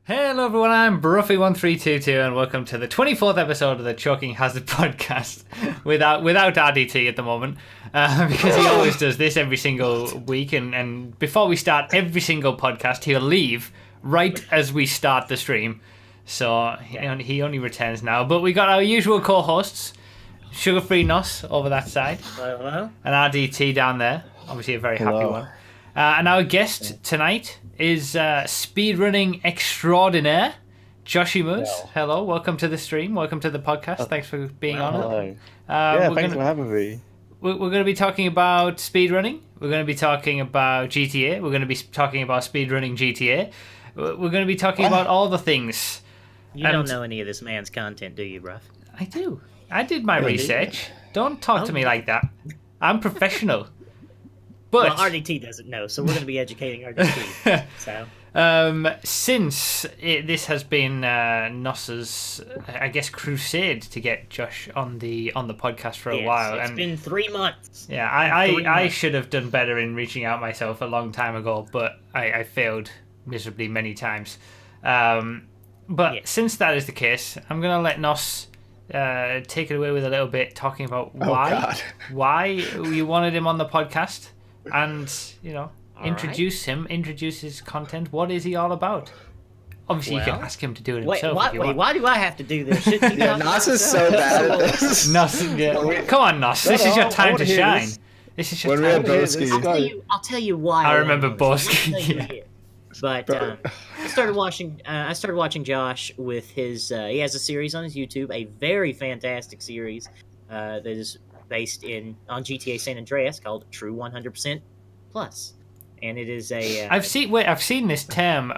Hello everyone, I'm Bruffy1322 and welcome to the 24th episode of the Choking Hazard podcast without RDT at the moment because he always does this every single week and before we start every single podcast he'll leave right as we start the stream, so he only returns now. But we got our usual co-hosts, Sugar-Free Nos over that side. Hello. And RDT down there, obviously a very happy one. And our guest tonight is speedrunning extraordinaire, Joshimuz. Hello, welcome to the stream, welcome to the podcast. Thanks for being on it. Thanks for having me. We're going to be talking about speedrunning. We're going to be talking about GTA. We're going to be talking about speedrunning GTA. We're going to be talking about all the things. You don't know any of this man's content, do you, bruv? I do. I did my research. Don't talk to me like that. I'm professional. But well, RDT doesn't know, so we're going to be educating RDT. So, since this has been Nos's, I guess, crusade to get Josh on the podcast for a while, it's been 3 months. Yeah, I should have done better in reaching out myself a long time ago, but I failed miserably many times. But since that is the case, I'm going to let Nos take it away with a little bit, talking about why you wanted him on the podcast. And, introduce his content. What is he all about? Obviously, you can ask him to do it himself. Why do I have to do this? Nos is so bad at this. Nos, come on, Nos. This is your time to shine. This is your time to shine. I'll tell you why. I remember Boski. But I started watching Josh with his. He has a series on his YouTube, a very fantastic series that is based on GTA San Andreas called True 100% Plus, and it is a. I've seen this term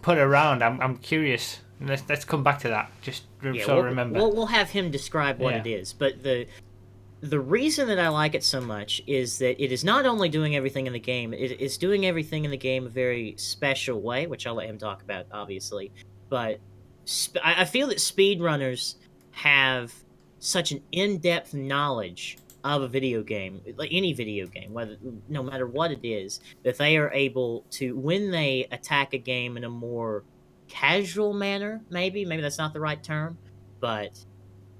put around. I'm curious. Let's come back to that. Just remember. We'll have him describe what it is, but the reason that I like it so much is that it is not only doing everything in the game, it is doing everything in the game a very special way, which I'll let him talk about, obviously. But I feel that speedrunners have such an in-depth knowledge of a video game, like any video game, no matter what it is, that they are able to, when they attack a game in a more casual manner, maybe that's not the right term, but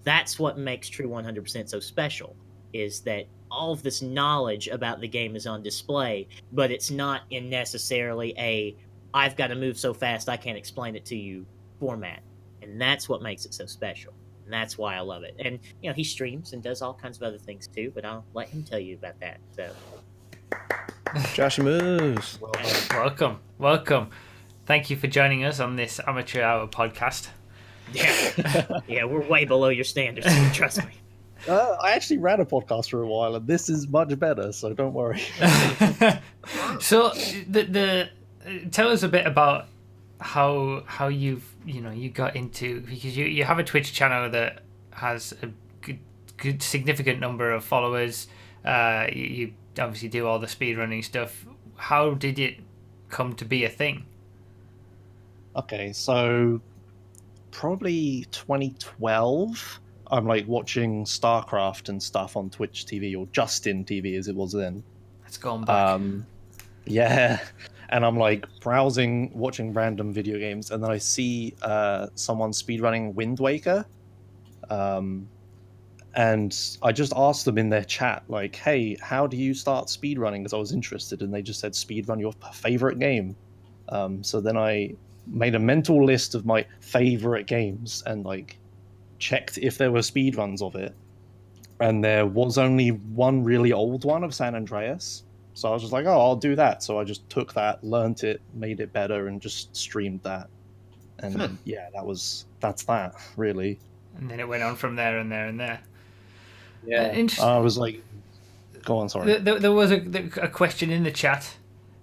that's what makes True 100% so special, is that all of this knowledge about the game is on display, but it's not in necessarily I've got to move so fast I can't explain it to you format. And that's what makes it so special. And that's why I love it. And, he streams and does all kinds of other things too, but I'll let him tell you about that. So, Joshimuz. Welcome. Thank you for joining us on this Amateur Hour podcast. Yeah, we're way below your standards, trust me. I actually ran a podcast for a while, and this is much better, so don't worry. So, tell us a bit about how you've you got into, because you have a Twitch channel that has a good significant number of followers. You obviously do all the speedrunning stuff. How did it come to be a thing? Okay, so probably 2012. I'm watching StarCraft and stuff on Twitch TV, or Justin TV as it was then. It's gone back. Yeah. And I'm browsing, watching random video games, and then I see someone speedrunning Wind Waker. And I just asked them in their chat, hey, how do you start speedrunning? Because I was interested, and they just said, speedrun your favorite game. So then I made a mental list of my favorite games and checked if there were speedruns of it. And there was only one really old one of San Andreas. So I was just I'll do that. So I just took that, learnt it, made it better, and just streamed that. And that's that, really. And then it went on from there and there and there. Yeah. I was go on, sorry. There was a question in the chat.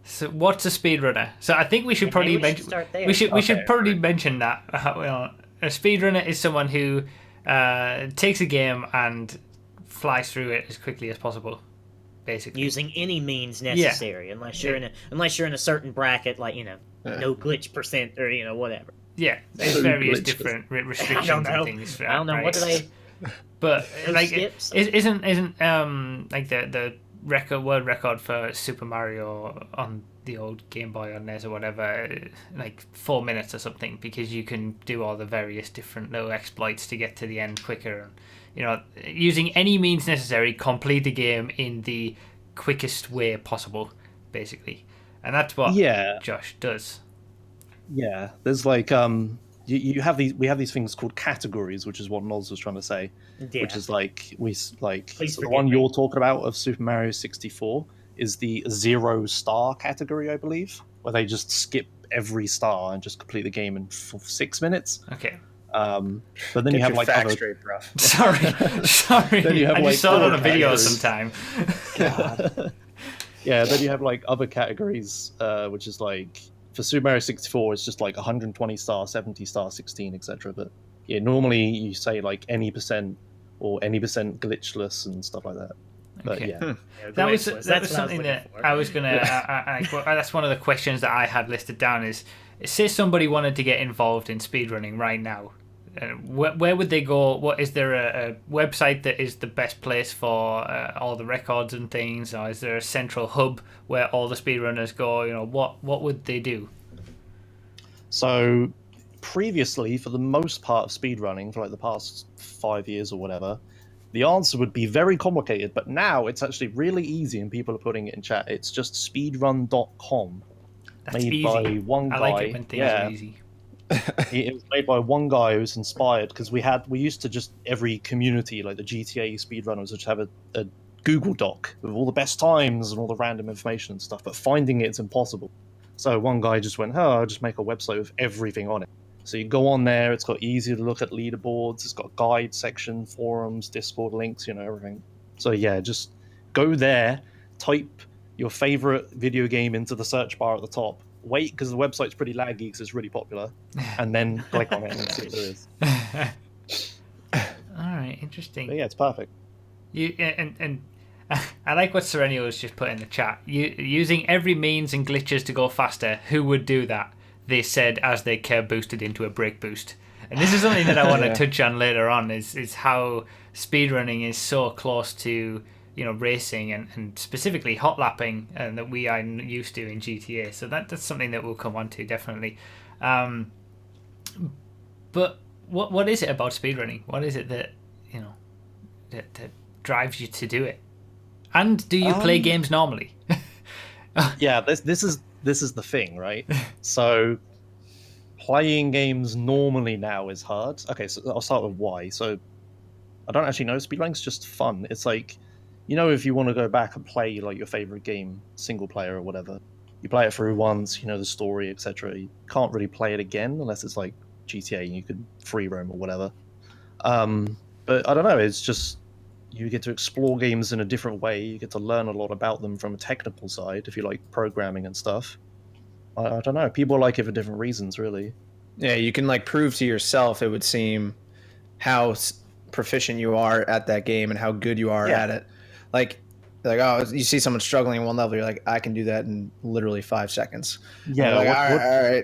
So what's a speedrunner? So I think we should probably mention. We should probably mention that. A speedrunner is someone who takes a game and flies through it as quickly as possible. Basically, using any means necessary, unless you're in a certain bracket, no glitch percent or whatever. Yeah, there's various different restrictions and things. I don't know what do they. But isn't the world record for Super Mario on the old Game Boy or NES or whatever, like 4 minutes or something, because you can do all the various different little exploits to get to the end quicker. Using any means necessary, complete the game in the quickest way possible, basically. And that's what Josh does. Yeah, there's like you have we have these things called categories, which is what Noz was trying to say, which is like the one you're talking about of Super Mario 64 is the 0-star category, I believe, where they just skip every star and just complete the game in 6 minutes. Okay. But then you have like other... straight, sorry. Then you have, I just saw it on a video sometime. Yeah, then you have like other categories, which is like for Super Mario 64, it's just like 120 star, 70 star, 16, etc. But yeah, normally you say like any percent or any percent glitchless and stuff like that. But okay. yeah, that was something that I was gonna. That's one of the questions that I had listed down. Is say somebody wanted to get involved in speedrunning right now. Where would they go? What is there a website that is the best place for all the records and things, or is there a central hub where all the speedrunners go? What would they do? So previously, for the most part of speedrunning, for like the past 5 years or whatever, the answer would be very complicated. But now it's actually really easy, and people are putting it in chat. It's just speedrun.com. That's made easy. by one guy. I like it when things are easy. It was made by one guy who was inspired because we used to just every community, like the GTA speedrunners, just have a Google Doc with all the best times and all the random information and stuff, but finding it's impossible. So one guy just went, I'll just make a website with everything on it. So you go on there, it's got easy to look at leaderboards, it's got a guide section, forums, Discord links, everything. So yeah, just go there, type your favorite video game into the search bar at the top, wait because the website's pretty laggy because it's really popular, and then click on it and see what there is. All right, interesting. But yeah, it's perfect. And I like what Serenio's just put in the chat. Using every means and glitches to go faster. Who would do that? They said as they care boosted into a break boost. And this is something that I want to touch on later on. Is how speedrunning is so close to racing and specifically hot lapping that we are used to in GTA. So that's something that we'll come on to definitely. But what is it about speedrunning? What is it that that drives you to do it? And do you play games normally? Yeah, this is the thing, right? So playing games normally now is hard. Okay, so I'll start with why. So I don't actually know. Speedrunning's just fun. It's like, if you want to go back and play like your favorite game, single player or whatever, you play it through once, the story, etc. You can't really play it again unless it's like GTA and you could free roam or whatever. But I don't know. It's just you get to explore games in a different way. You get to learn a lot about them from a technical side if you like programming and stuff. I don't know. People like it for different reasons, really. Yeah, you can like prove to yourself, it would seem, how proficient you are at that game and how good you are at it. Like, oh, you see someone struggling at one level, you're like, I can do that in literally 5 seconds. Yeah, like, all right.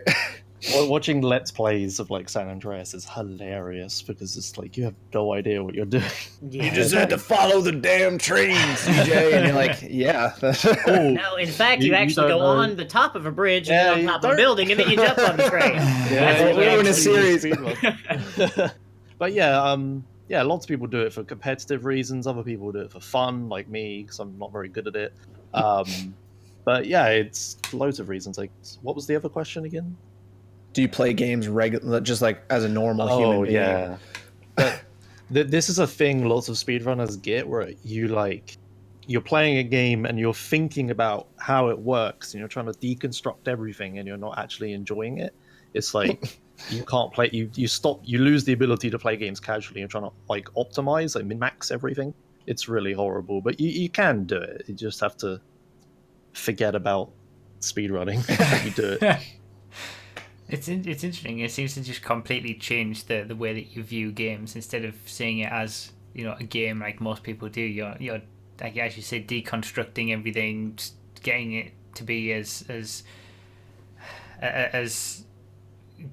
Watching Let's Plays of like San Andreas is hilarious because it's like you have no idea what you're doing. Yeah. You just had to follow the damn trains, CJ, and you're like, yeah. No, in fact, you actually go on the top of a bridge and on top of a building, and then you jump on the train. We're in a series. But yeah, lots of people do it for competitive reasons. Other people do it for fun, like me, because I'm not very good at it. But yeah, it's loads of reasons. Like, what was the other question again? Do you play games just like as a normal human being? Yeah. But this is a thing lots of speedrunners get, where you're playing a game and you're thinking about how it works and you're trying to deconstruct everything and you're not actually enjoying it. It's like you can't play. You lose the ability to play games casually. You're trying to like optimize, like min-max everything. It's really horrible, but you can do it. You just have to forget about speedrunning when you do it. It's interesting. It seems to just completely change the way that you view games. Instead of seeing it as a game like most people do, you're like, as you say, deconstructing everything, just getting it to be as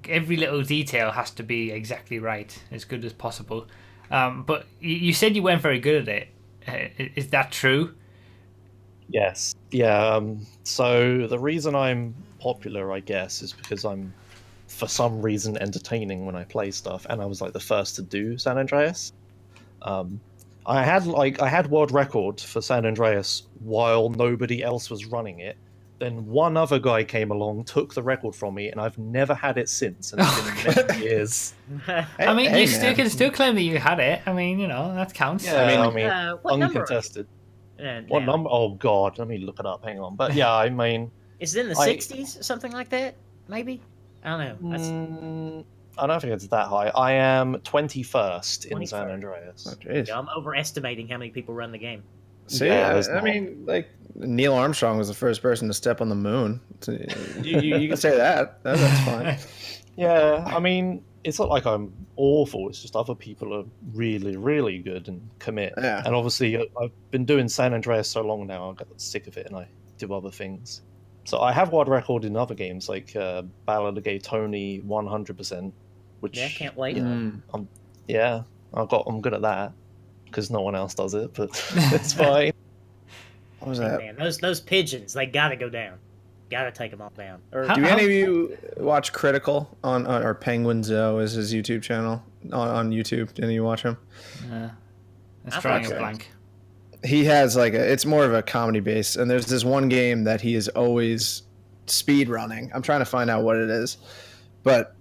every little detail has to be exactly right, as good as possible. But you said you weren't very good at it. Is that true? Yes. Yeah. So the reason I'm popular, I guess, is because I'm, for some reason, entertaining when I play stuff, and I was like the first to do San Andreas. Um, I had world record for San Andreas while nobody else was running it. Then one other guy came along, took the record from me, and I've never had it since, and it's been many years. I mean, Hey, you still man. can still claim that you had it. I mean, that counts. Yeah, I mean, what number? uncontested. What Now? number? Oh God, let me look it up. Hang on. But yeah, I mean, Is it in the I- 60s, something like that? Maybe. I don't know. That's, I don't think it's that high. I am 21st in San 21st. Andreas. Oh, jeez. I'm overestimating how many people run the game. See, Yeah, there's I not. mean, like Neil Armstrong was the first person to step on the moon. So, you can say that. That's fine. Yeah, I mean, it's not like I'm awful. It's just other people are really, really good and commit. Yeah. And obviously, I've been doing San Andreas so long now, I got sick of it, and I do other things. So I have world record in other games like Ballad of Gay Tony 100%, which Yeah, can't wait. Mm. I'm good at that because no one else does it, but it's fine. What was that? Man, those pigeons, they gotta go down. Gotta take them all down. Or, How- Do any of you watch Critical on or Penguin Zoe is his YouTube channel on YouTube? Do any of you watch him? It's I've drawing watched a that. blank. He has it's more of a comedy base, and there's this one game that he is always speed running. I'm trying to find out what it is, but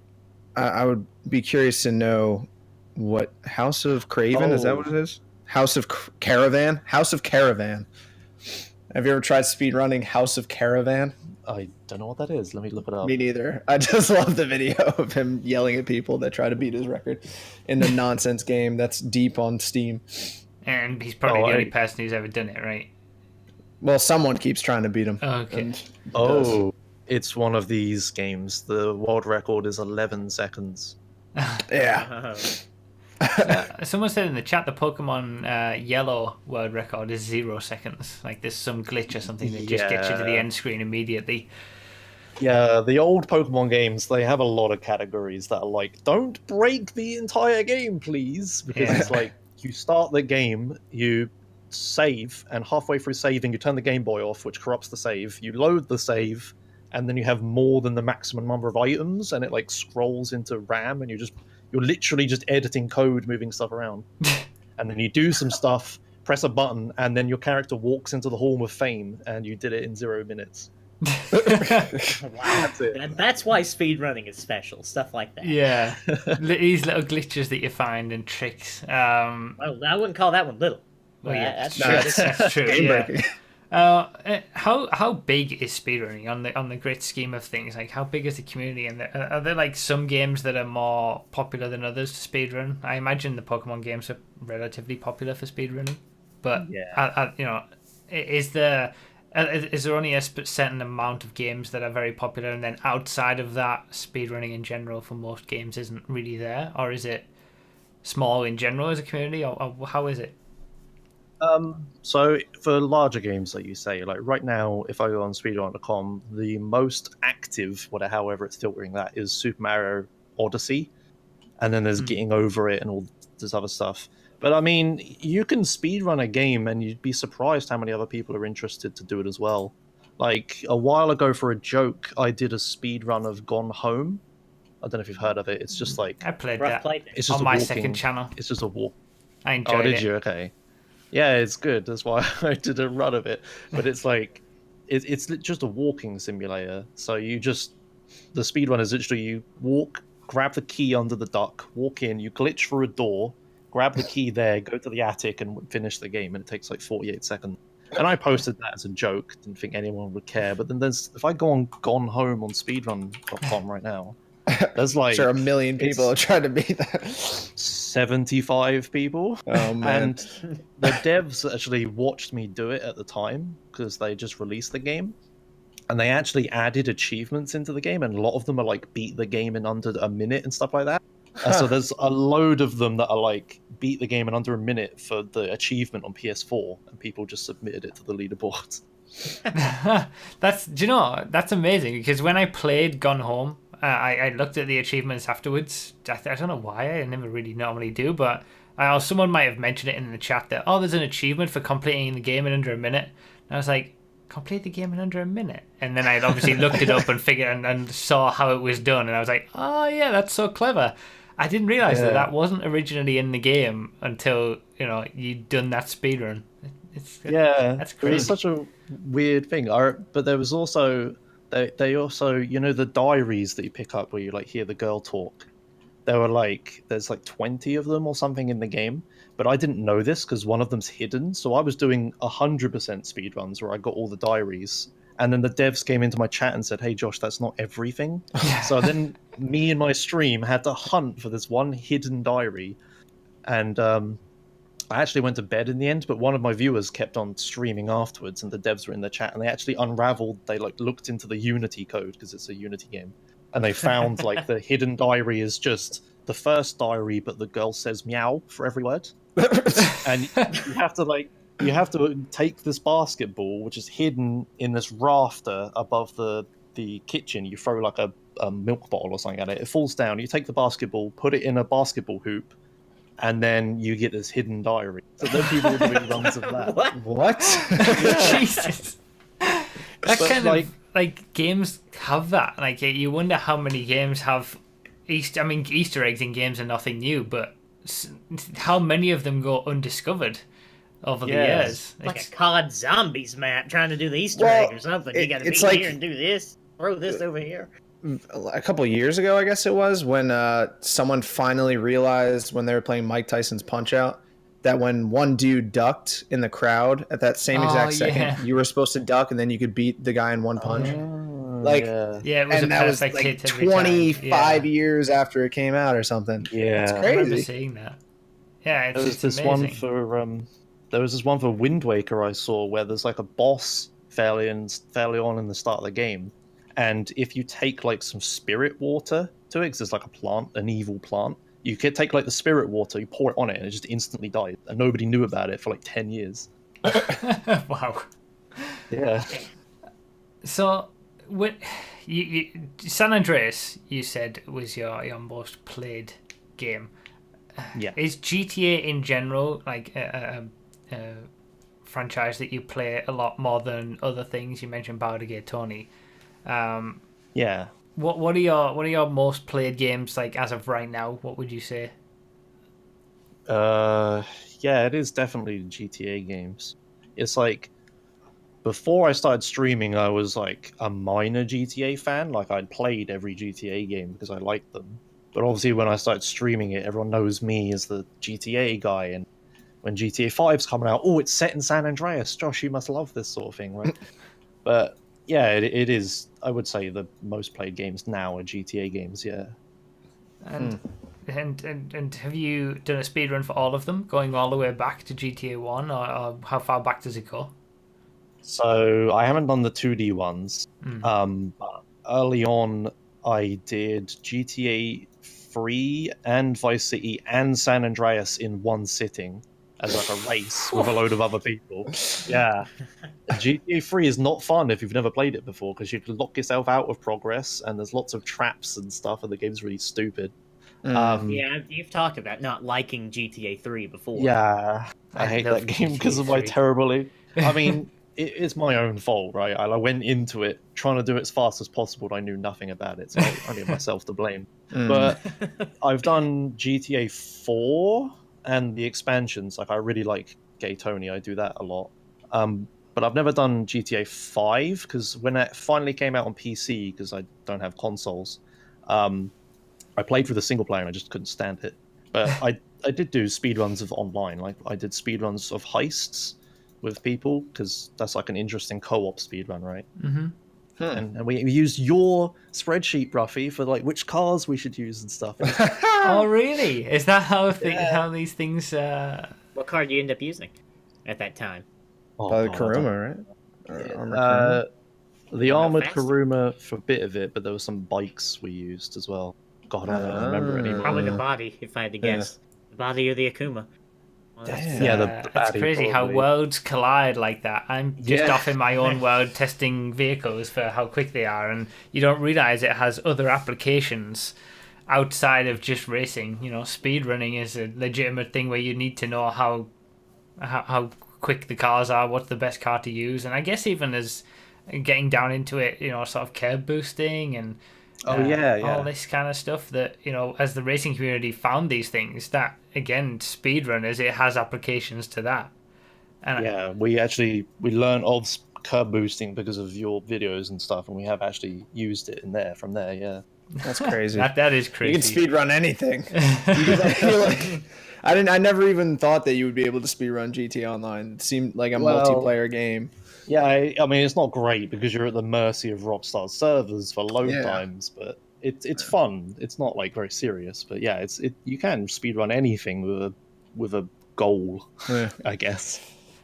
I would be curious to know what House of Craven is. That what it is? House of Caravan. House of Caravan. Have you ever tried speed running House of Caravan? I don't know what that is. Let me look it up. Me neither. I just love the video of him yelling at people that try to beat his record in the nonsense game that's deep on Steam. And he's probably the only person who's ever done it, right? Well, someone keeps trying to beat him. Okay. and he does. Oh, it's one of these games. The world record is 11 seconds. Yeah. Someone said in the chat the Pokemon Yellow world record is 0 seconds. Like there's some glitch or something that just gets you to the Yeah. end screen immediately. Yeah, the old Pokemon games, they have a lot of categories that are like, don't break the entire game, please. Because Yeah. it's like, you start the game, you save, and halfway through saving, you turn the Game Boy off, which corrupts the save. You load the save, and then you have more than the maximum number of items, and it like scrolls into RAM, and you're literally just editing code, moving stuff around. And then you do some stuff, press a button, and then your character walks into the Hall of Fame, and you did it in 0 minutes. Wow. That's it. That's why speedrunning is special. Stuff like that. Yeah, these little glitches that you find and tricks. Well, I wouldn't call that one little. Well, yeah, that's No, true. that's true. Game Yeah. breaking. How big is speedrunning on the great scheme of things? Like, how big is the community? And are there like some games that are more popular than others to speedrun? I imagine the Pokemon games are relatively popular for speedrunning, but is there only a certain amount of games that are very popular, and then outside of that, speedrunning in general for most games isn't really there, or is it small in general as a community, or how is it? So for larger games, like you say, like right now, if I go on speedrunner.com, the most active, however it's filtering that, is Super Mario Odyssey, and then there's Getting Over It and all this other stuff. But I mean, you can speedrun a game, and you'd be surprised how many other people are interested to do it as well. Like a while ago, for a joke, I did a speedrun of Gone Home. I don't know if you've heard of it. It's just like I played Rough that played. it's just on a my walking, second channel. It's just a walk. I enjoyed Oh, did it. you? Okay. Yeah, it's good. That's why I did a run of it. But it's like, it's just a walking simulator. So the speedrun is literally you walk, grab the key under the duck, walk in, you glitch through a door, grab the key there, go to the attic, and finish the game. And it takes like 48 seconds. And I posted that as a joke. Didn't think anyone would care. But then if I go on Gone Home on speedrun.com right now, there's like Sure, 1 million people are trying to beat that. 75 people. Oh man. And the devs actually watched me do it at the time because they just released the game, and they actually added achievements into the game, and a lot of them are like beat the game in under a minute and stuff like that. And so there's a load of them that are like beat the game in under a minute for the achievement on PS4, and people just submitted it to the leaderboard. That's amazing, because when I played Gone Home, I looked at the achievements afterwards. I don't know why, I never really normally do, but someone might have mentioned it in the chat that, there's an achievement for completing the game in under a minute. And I was like, complete the game in under a minute. And then I obviously looked it up and figured and saw how it was done, and I was like, oh yeah, that's so clever. I didn't realize that wasn't originally in the game until you'd done that speedrun. That's crazy. It's such a weird thing. But there was also they also the diaries that you pick up where you like hear the girl talk. There's like 20 of them or something in the game, but I didn't know this because one of them's hidden. So I was doing 100% speedruns where I got all the diaries, and then the devs came into my chat and said, "Hey Josh, that's not everything." So then me and my stream had to hunt for this one hidden diary, and I actually went to bed in the end. But one of my viewers kept on streaming afterwards, and the devs were in the chat, and they actually unraveled. They looked into the Unity code because it's a Unity game. And they found the hidden diary is just the first diary, but the girl says meow for every word. And you have to take this basketball, which is hidden in this rafter above the kitchen. You throw like a milk bottle or something at it. It falls down. You take the basketball, put it in a basketball hoop, and then you get this hidden diary. So then people are doing runs of that. What? Jesus. That kind of games have that. Like, you wonder how many games have Easter eggs in games are nothing new, but how many of them go undiscovered over the years? Like a COD Zombies map trying to do the Easter egg or something. You got to be here and do this. Throw this over here. A couple of years ago, I guess it was, when someone finally realized when they were playing Mike Tyson's Punch-Out that when one dude ducked in the crowd at that same exact second, you were supposed to duck and then you could beat the guy in one punch. It was and that was like 25 years after it came out or something. Yeah, it's I crazy. remember seeing that. Yeah, it's this amazing. one for there was this one for Wind Waker I saw where there's like a boss fairly on in the start of the game, and if you take like some spirit water to it, 'cause there's like a plant, an evil plant. You could take like the spirit water, you pour it on it, and it just instantly died, and nobody knew about it for like 10 years. Wow. Yeah. So, San Andreas, you said, was your most played game. Yeah. Is GTA in general like a franchise that you play a lot more than other things? You mentioned Baldur's Gate Tony. Yeah. What are your most played games like as of right now? What would you say? Yeah, it is definitely the GTA games. It's like before I started streaming, I was like a minor GTA fan. Like I'd played every GTA game because I liked them. But obviously, when I started streaming it, everyone knows me as the GTA guy. And when GTA 5's coming out, oh, it's set in San Andreas. Josh, you must love this sort of thing, right? But yeah, it is. I would say the most played games now are GTA games. Yeah. And have you done a speedrun for all of them, going all the way back to GTA 1, or how far back does it go? So I haven't done the 2D ones. But early on, I did GTA 3 and Vice City and San Andreas in one sitting as like a race with a load of other people. Yeah. GTA 3 is not fun if you've never played it before because you can lock yourself out of progress and there's lots of traps and stuff and the game's really stupid. Yeah, you've talked about not liking GTA 3 before. Yeah, I hate that game because of my terribly... I mean, it's my own fault, right? I went into it trying to do it as fast as possible and I knew nothing about it, so I only have myself to blame. But I've done GTA 4 and the expansions. Like, I really like Gay Tony, I do that a lot. But I've never done GTA 5 because when it finally came out on PC, because I don't have consoles, I played through the single player and I just couldn't stand it. But I did do speedruns of online. Like, I did speedruns of heists with people because that's like an interesting co-op speedrun, right? And we used your spreadsheet, Ruffy, for like which cars we should use and stuff. Oh, really? Is that how these things? What car do you end up using at that time? Probably Kuruma, right? The armored Kuruma for a bit of it, but there were some bikes we used as well. God, I don't remember anymore. Probably the body, if I had to guess. The body or the Akuma. Well, that's crazy how worlds collide like that. I'm just off in my own world testing vehicles for how quick they are, and you don't realize it has other applications outside of just racing. You know, speedrunning is a legitimate thing where you need to know how quick the cars are, what's the best car to use, and I guess even as getting down into it, sort of curb boosting and all this kind of stuff, that as the racing community found these things, that again, speedrunners, it has applications to that. And we learned of curb boosting because of your videos and stuff, and we have actually used it from there. Yeah, that's crazy. that is crazy. You can speedrun anything. I never even thought that you would be able to speedrun GTA Online. It seemed like a multiplayer game. Yeah, I mean, it's not great because you're at the mercy of Rockstar servers for load times, but it's fun. It's not like very serious, but yeah, you can speedrun anything with a goal, I guess.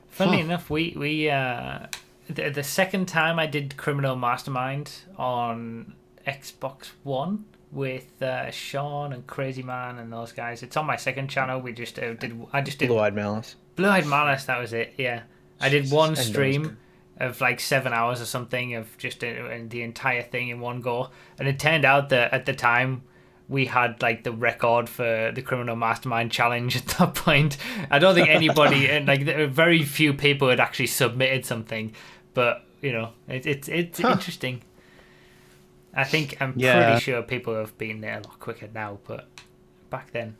Funny enough, we the second time I did Criminal Mastermind on Xbox One with Sean and Crazy Man and those guys. It's on my second channel. I just did Blue-Eyed Malice. Blue-Eyed Malice, that was it. Yeah, I did one stream of like 7 hours or something of just the entire thing in one go, and it turned out that at the time we had like the record for the Criminal Mastermind challenge at that point. I don't think anybody and like very few people had actually submitted something, but it's interesting. I'm pretty sure people have been there a lot quicker now, but back then,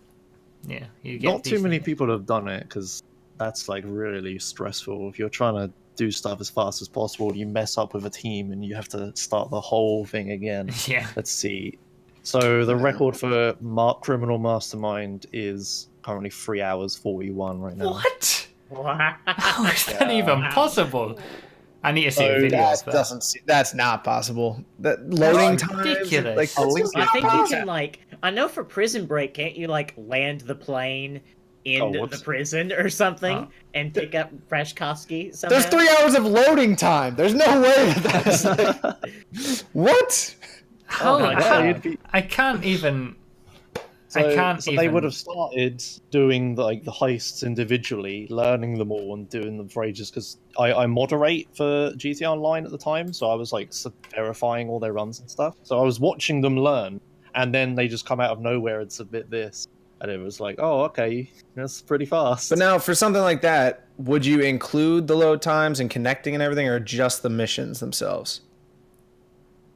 you get not too many people have done it because that's like really stressful. If you're trying to do stuff as fast as possible, you mess up with a team and you have to start the whole thing again. Yeah. Let's see. So the record for Criminal Mastermind is currently 3 hours 41 right now. What? How is that even possible? I need to see a video. That's not possible. That loading time, ridiculous. I think you can I know for Prison Break, can't you land the plane in the prison or something and pick up Fresh Koski somehow? There's 3 hours of loading time. There's no way that's what? I can't even. So they would have started doing the heists individually, learning them all and doing them for ages. Because I moderate for GTA Online at the time, so I was verifying all their runs and stuff. So I was watching them learn, and then they just come out of nowhere and submit this, and it was like, oh, okay, that's pretty fast. But now for something like that, would you include the load times and connecting and everything, or just the missions themselves?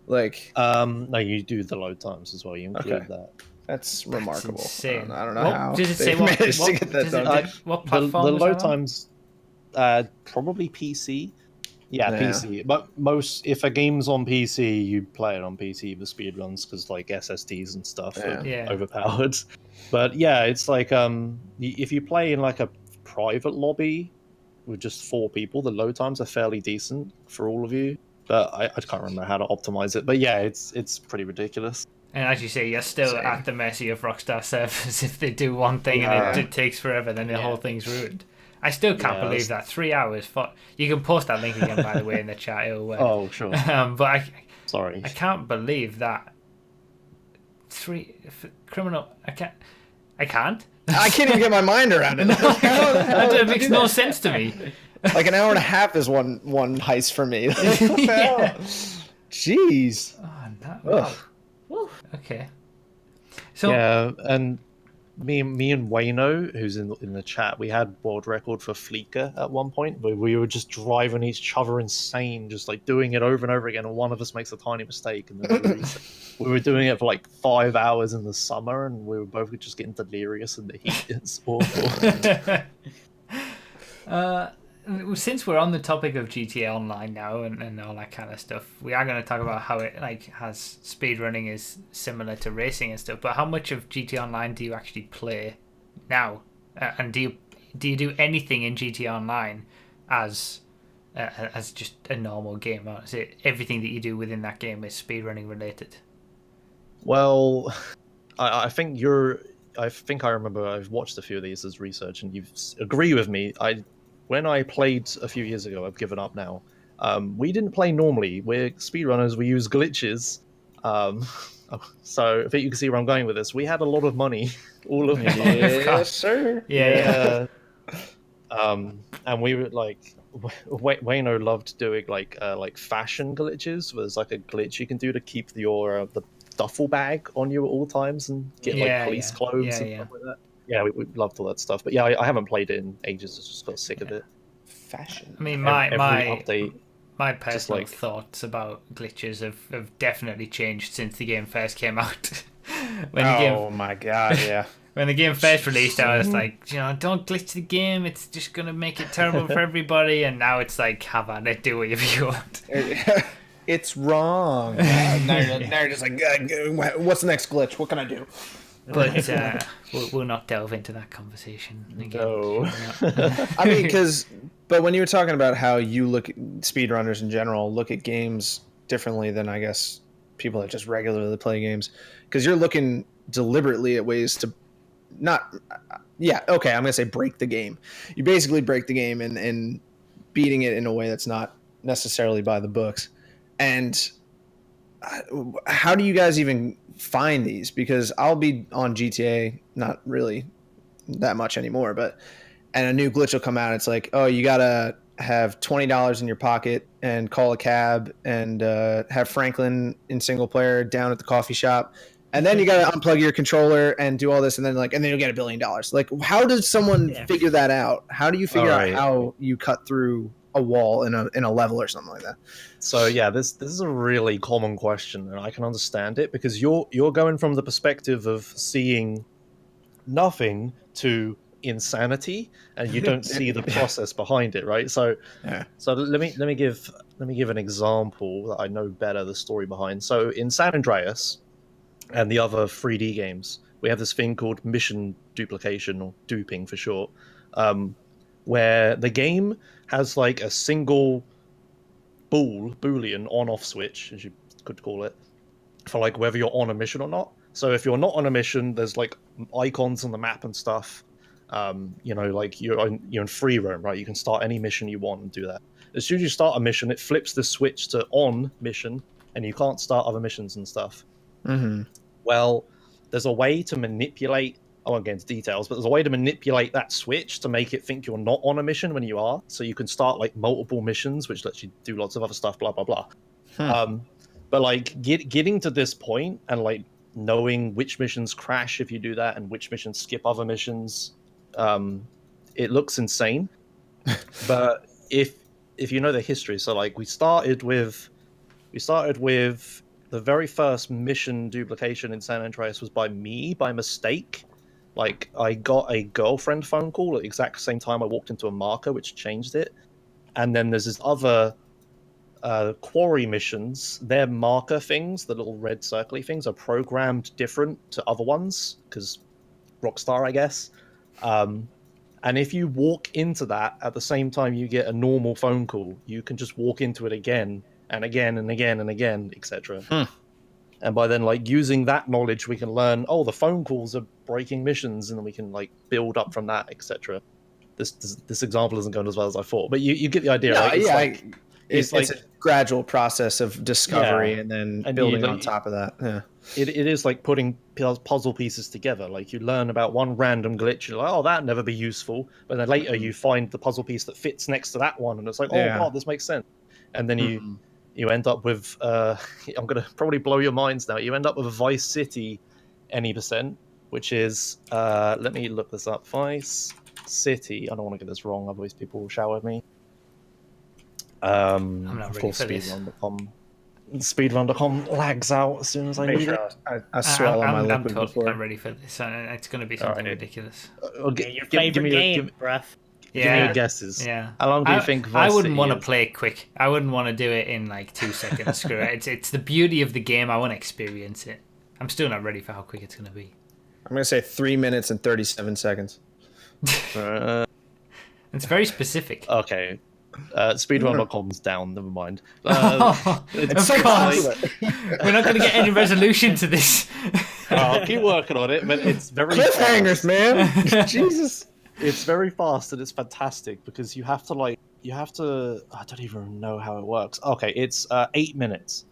No, you do the load times as well. You include that. That's remarkable. That's I don't know how. Does it say what platform? The load times, probably PC. Yeah, PC. But if a game's on PC, you play it on PC with speedruns because SSDs and stuff are overpowered. But yeah, it's if you play in a private lobby with just 4 people, the load times are fairly decent for all of you. But I can't remember how to optimize it. But yeah, it's pretty ridiculous. And as you say, you're still at the mercy of Rockstar servers. If they do one thing and it takes forever, then the whole thing's ruined. I still can't believe that 3 hours. You can post that link again, by the way, in the chat. Oh, sure. But Sorry. I can't believe that. Criminal. I can't. I can't even get my mind around it. It makes no sense to me. Like an hour and a half is one heist for me. Jeez. Oh, okay. So yeah, and me and Wayno, who's in the chat, we had world record for Fleeker at one point, where we were just driving each other insane, just doing it over and over again, and one of us makes a tiny mistake, and then we were doing it for 5 hours in the summer, and we were both just getting delirious in the heat. It's awful. Since we're on the topic of GTA Online now and all that kind of stuff, we are going to talk about how it has speedrunning is similar to racing and stuff. But how much of GTA Online do you actually play now? And do you do anything in GTA Online as just a normal game, or is it everything that you do within that game is speedrunning related? Well, I think I remember I've watched a few of these as research, and you agree with me. When I played a few years ago, I've given up now. We didn't play normally. We're speedrunners. We use glitches. So I think you can see where I'm going with this. We had a lot of money. All of it. Yes, sir. Yeah. And we were Wayno loved doing fashion glitches. There's a glitch you can do to keep your the duffel bag on you at all times and get police clothes and stuff like that. Yeah, we loved all that stuff. But yeah, I haven't played it in ages. I just got sick of it. fashion. I mean, Every my update. my personal like- thoughts about glitches have definitely changed since the game first came out. when the game My god, yeah. when the game first released, I was like, don't glitch the game. It's just gonna make it terrible for everybody. And now it's like, have at it, do whatever you want. It's wrong. Now you're just like, what's the next glitch? What can I do? But we'll not delve into that conversation again. No. I mean, but when you were talking about how you look at speedrunners in general, look at games differently than I guess people that just regularly play games, because you're looking deliberately at ways to I'm gonna say break the game. You basically break the game and beating it in a way that's not necessarily by the books. And how do you guys even find these? Because I'll be on GTA, not really that much anymore, and a new glitch will come out. It's like, oh, you gotta have $20 in your pocket and call a cab and have Franklin in single player down at the coffee shop, and then you gotta unplug your controller and do all this, and then you'll get $1 billion. Like, how does someone figure that out? How do you figure out how you cut through a wall in a level or something like that? So yeah, this is a really common question, and I can understand it because you're going from the perspective of seeing nothing to insanity, and you don't see the process behind it, right? So let me give an example that I know better the story behind. So in San Andreas and the other 3D games, we have this thing called mission duplication, or duping for short, where the game has like a single boolean on-off switch, as you could call it, for like whether you're on a mission or not. So if you're not on a mission, there's like icons on the map and stuff. Like you're in free roam, right? You can start any mission you want and do that. As soon as you start a mission, it flips the switch to on mission, and you can't start other missions and stuff. Mm-hmm. Well, there's a way to manipulate. I won't get into details, but there's a way to manipulate that switch to make it think you're not on a mission when you are. So you can start like multiple missions, which lets you do lots of other stuff, blah, blah, blah. But like getting to this point and like knowing which missions crash if you do that and which missions skip other missions, it looks insane. But if you know the history, so like we started with the very first mission duplication in San Andreas was by mistake. Like, I got a girlfriend phone call at the exact same time I walked into a marker, which changed it. And then there's this other quarry missions. Their marker things, the little red circly things, are programmed different to other ones, because Rockstar, I guess. And if you walk into that at the same time you get a normal phone call, you can just walk into it again and again and again and again, etc. And by then, like, using that knowledge, we can learn, the phone calls are breaking missions, and then we can, like, build up from that, etc. This example isn't going as well as I thought, but you get the idea, right? It's a gradual process of discovery and then building on top of that. Yeah, it is like putting puzzle pieces together. Like, you learn about one random glitch, you're like, that'd never be useful, but then later you find the puzzle piece that fits next to that one, and it's like, God, this makes sense. And then you end up with, I'm going to probably blow your minds now, you end up with a Vice City any%, which is, let me look this up, Vice City, I don't want to get this wrong, otherwise people will shower at me. I'm not ready for this. Speedrun.com lags out as soon as I need it. I swallow my liquid before. I'm ready for this. It's going to be something ridiculous. Your favorite game, bruv. Give me your guesses. Yeah. How long do you think Vice I wouldn't City want to is? play it quick. I wouldn't want to do it in like 2 seconds. Screw it. It's the beauty of the game. I want to experience it. I'm still not ready for how quick it's going to be. I'm going to say 3 minutes and 37 seconds. It's very specific. Okay. Speedrun.com's down, never mind. Of course. We're not going to get any resolution to this. I'll keep working on it, but it's very cliffhangers, fast. man. Jesus. It's very fast and it's fantastic because you have to I don't even know how it works. Okay, it's 8 minutes.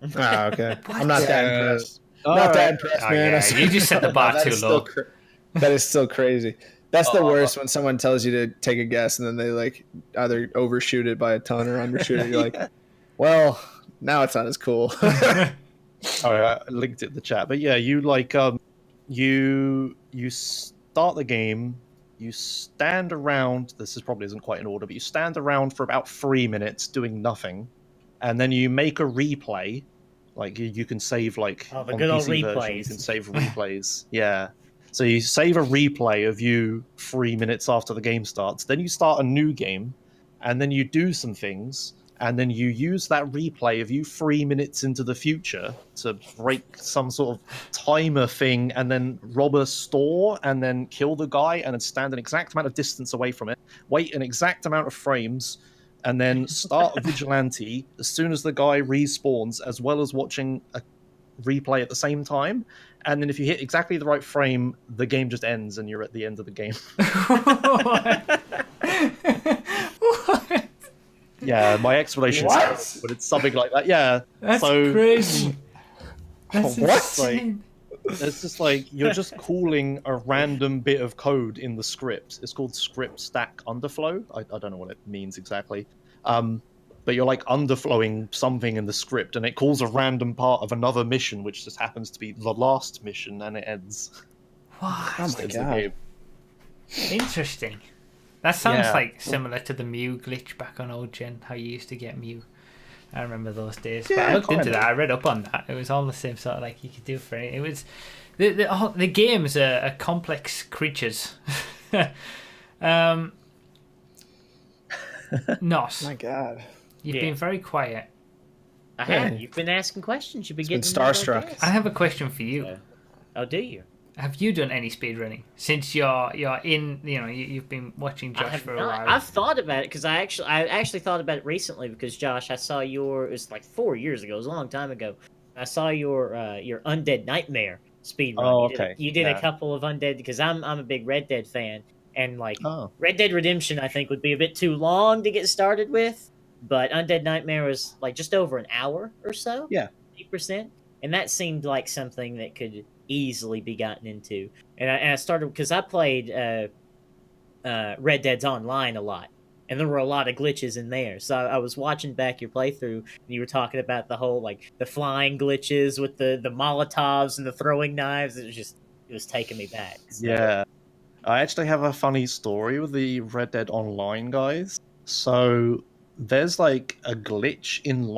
Okay. I'm not that impressed. That impressed, man. Yeah. You just set the bar too low. That is still crazy. That's the worst, when someone tells you to take a guess and then they like either overshoot it by a ton or undershoot it. You're like, well, now it's not as cool. Alright, I linked it in the chat. But yeah, you like you start the game you stand around. This is probably isn't quite in order, but you stand around for about 3 minutes doing nothing, and then you make a replay. Like you can save like Oh, the on good old PC version, you replays. can save replays. Yeah. So you save a replay of you 3 minutes after the game starts. Then you start a new game, and then you do some things, and then you use that replay of you 3 minutes into the future to break some sort of timer thing, and then rob a store, and then kill the guy, and then stand an exact amount of distance away from it, wait an exact amount of frames, and then start a vigilante as soon as the guy respawns, as well as watching a replay at the same time. And then if you hit exactly the right frame, the game just ends and you're at the end of the game. What? Yeah, my explanation sucks, but it's something like that. Yeah. That's so crazy. That's what? insane. It's just like you're just calling a random bit of code in the script. It's called script stack underflow. I don't know what it means exactly. But you're like underflowing something in the script, and it calls a random part of another mission, which just happens to be the last mission, and it ends. What? Oh my God. Interesting. That sounds Yeah. like similar to the Mew glitch back on old gen, how you used to get Mew. I remember those days. But Yeah, I looked into kinda. that. I read up on that. It was all the same sort of like you could do for it. It was the games are complex creatures. Nos, My God. you've Yeah. been very quiet. I have. Yeah. You've been asking questions. You've been Been getting more starstruck. ideas. I have a question for you. Yeah. Oh, do you? Have you done any speedrunning since you're in? You've been watching I Josh have for a not. while. I've thought about it because I actually thought about it recently because Josh, I saw your. It was like 4 years ago. It was a long time ago. I saw your Undead Nightmare speedrun. Oh, You did, okay. you did Yeah. a couple of Undead because I'm a big Red Dead fan, and like Oh. Red Dead Redemption I think would be a bit too long to get started with, but Undead Nightmare was like just over an hour or so. Yeah. 8%, and that seemed like something that could easily be gotten into. And I started because I played Red Dead's Online a lot, and there were a lot of glitches in there. So I was watching back your playthrough, and you were talking about the whole like the flying glitches with the Molotovs and the throwing knives. It was taking me back. So, Yeah. I actually have a funny story with the Red Dead Online guys. So there's like a glitch in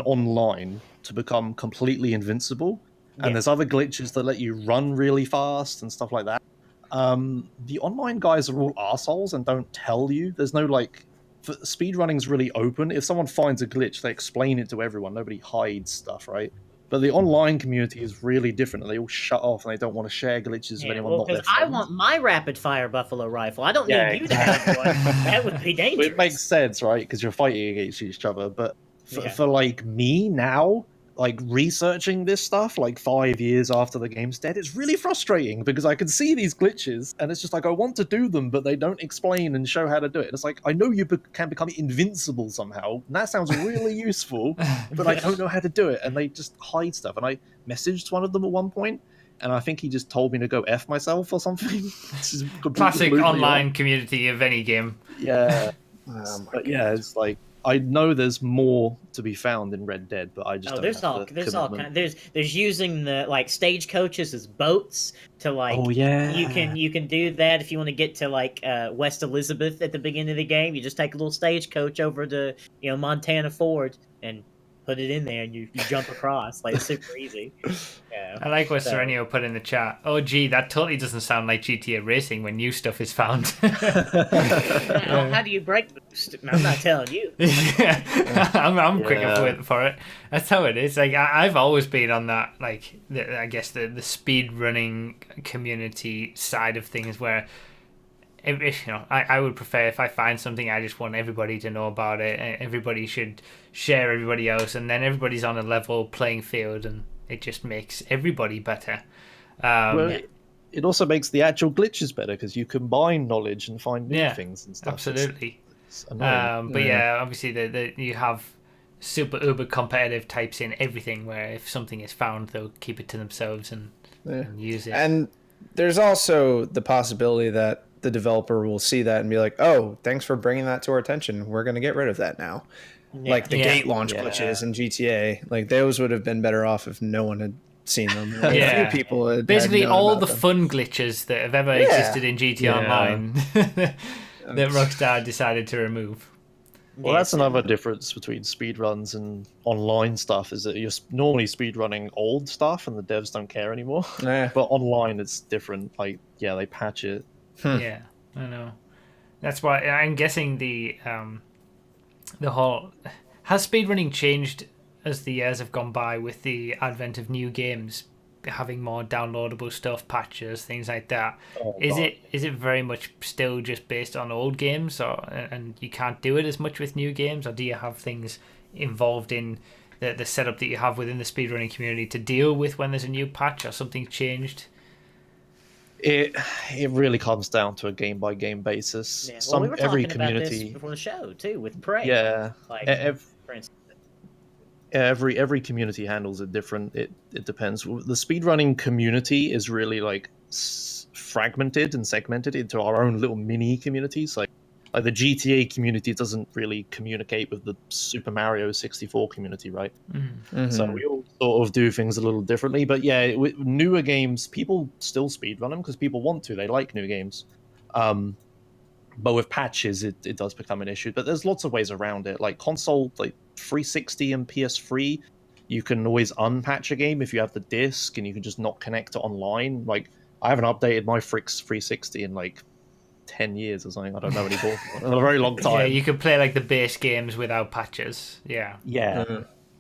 online to become completely invincible, and Yeah. there's other glitches that let you run really fast and stuff like that. The online guys are all assholes and don't tell you. There's no like speedrunning's really open. If someone finds a glitch, they explain it to everyone. Nobody hides stuff, right? But the online community is really different. They all shut off and they don't want to share glitches with Yeah, anyone well, not their because I friends. want my rapid fire buffalo rifle. I don't Yeah, need you to have one. That would be dangerous. It makes sense, right? Because you're fighting against each other. But Yeah. for like me now, like researching this stuff like 5 years after the game's dead, it's really frustrating because I can see these glitches and it's just like I want to do them, but they don't explain and show how to do it. It's like I know you can become invincible somehow, and that sounds really useful, but I don't know how to do it, and they just hide stuff. And I messaged one of them at one point, and I think he just told me to go F myself or something. This is completely Classic blew me online off. community of any game. Yeah. Oh my But yeah, it's like I know there's more to be found in Red Dead, but I just don't there's have all the there's all commitment. kind. There's using the like stagecoaches as boats to like. Oh yeah, You can do that if you want to get to like West Elizabeth at the beginning of the game. You just take a little stagecoach over to Montana Ford and put it in there, and you jump across. Like it's super easy. Yeah. I like what So- Serenio put in the chat. Oh, gee, that totally doesn't sound like GTA Racing when new stuff is found. How do you break boost? I'm not telling you. Yeah. I'm quicker Yeah. for it. That's how it is. Like I've always been on that, like I guess the speed running community side of things, where if I would prefer if I find something, I just want everybody to know about it. Everybody should share everybody else, and then everybody's on a level playing field, and it just makes everybody better. Well, it also makes the actual glitches better because you combine knowledge and find new Yeah, things and stuff. absolutely. It's annoying. But yeah, obviously you have super uber competitive types in everything, where if something is found, they'll keep it to themselves and use it. And there's also the possibility that the developer will see that and be like, "Oh, thanks for bringing that to our attention. We're going to get rid of that now." Like the Yeah. gate launch Yeah. glitches in GTA, like those would have been better off if no one had seen them. Like, Yeah. a few people had Basically known all about the them. fun glitches that have ever Yeah. existed in GTA Yeah. Online that Rockstar decided to remove. Well, that's another difference between speedruns and online stuff, is that you're normally speedrunning old stuff and the devs don't care anymore. Yeah. But online it's different. Like, yeah, they patch it. Yeah, I know. That's why I'm guessing the whole... Has speedrunning changed as the years have gone by with the advent of new games having more downloadable stuff, patches, things like that? Is it very much still just based on old games, and you can't do it as much with new games, or do you have things involved in the setup that you have within the speedrunning community to deal with when there's a new patch or something changed? It really comes down to a game by game basis. Yeah. Well, we were every talking about this community, before the show too, with Prey. yeah, Like, for instance. every community handles it different. It depends. The speedrunning community is really like fragmented and segmented into our own little mini communities. Like the GTA community doesn't really communicate with the Super Mario 64 community, right? Mm-hmm. So we all sort of do things a little differently. But yeah, with newer games, people still speedrun them because people want to. They like new games. But with patches, it does become an issue. But there's lots of ways around it. Like console, like 360 and PS3, you can always unpatch a game if you have the disc, and you can just not connect it online. Like I haven't updated my Fricks 360 in like 10 years or something. I don't know anymore. In a very long time. Yeah, you can play like the base games without patches. Yeah.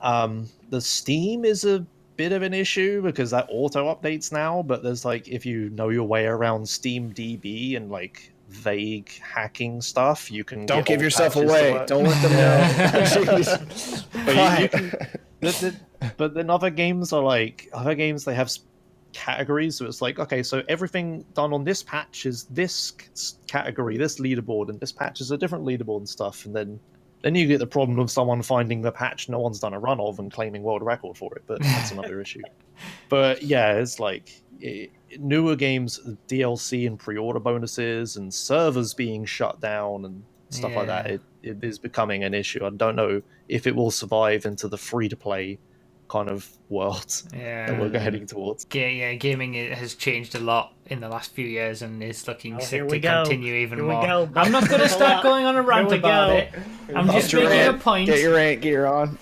The Steam is a bit of an issue because that auto updates now. But there's like, if you know your way around Steam DB and like vague hacking stuff, you can Don't get give old yourself patches to away. work. Don't let them know. But then other games they have categories, so it's like, okay, so everything done on this patch is this category, this leaderboard, and this patch is a different leaderboard and stuff, and then you get the problem of someone finding the patch no one's done a run of and claiming world record for it, but that's another issue. But yeah, it's like newer games, DLC and pre-order bonuses and servers being shut down and stuff like that, it is becoming an issue. I don't know if it will survive into the free-to-play kind of world that we're heading towards. Yeah, gaming has changed a lot in the last few years and is looking set to go. continue even Here more. we go. I'm not going to start going on a rant about it. I'm just making a point. Get your rant gear on.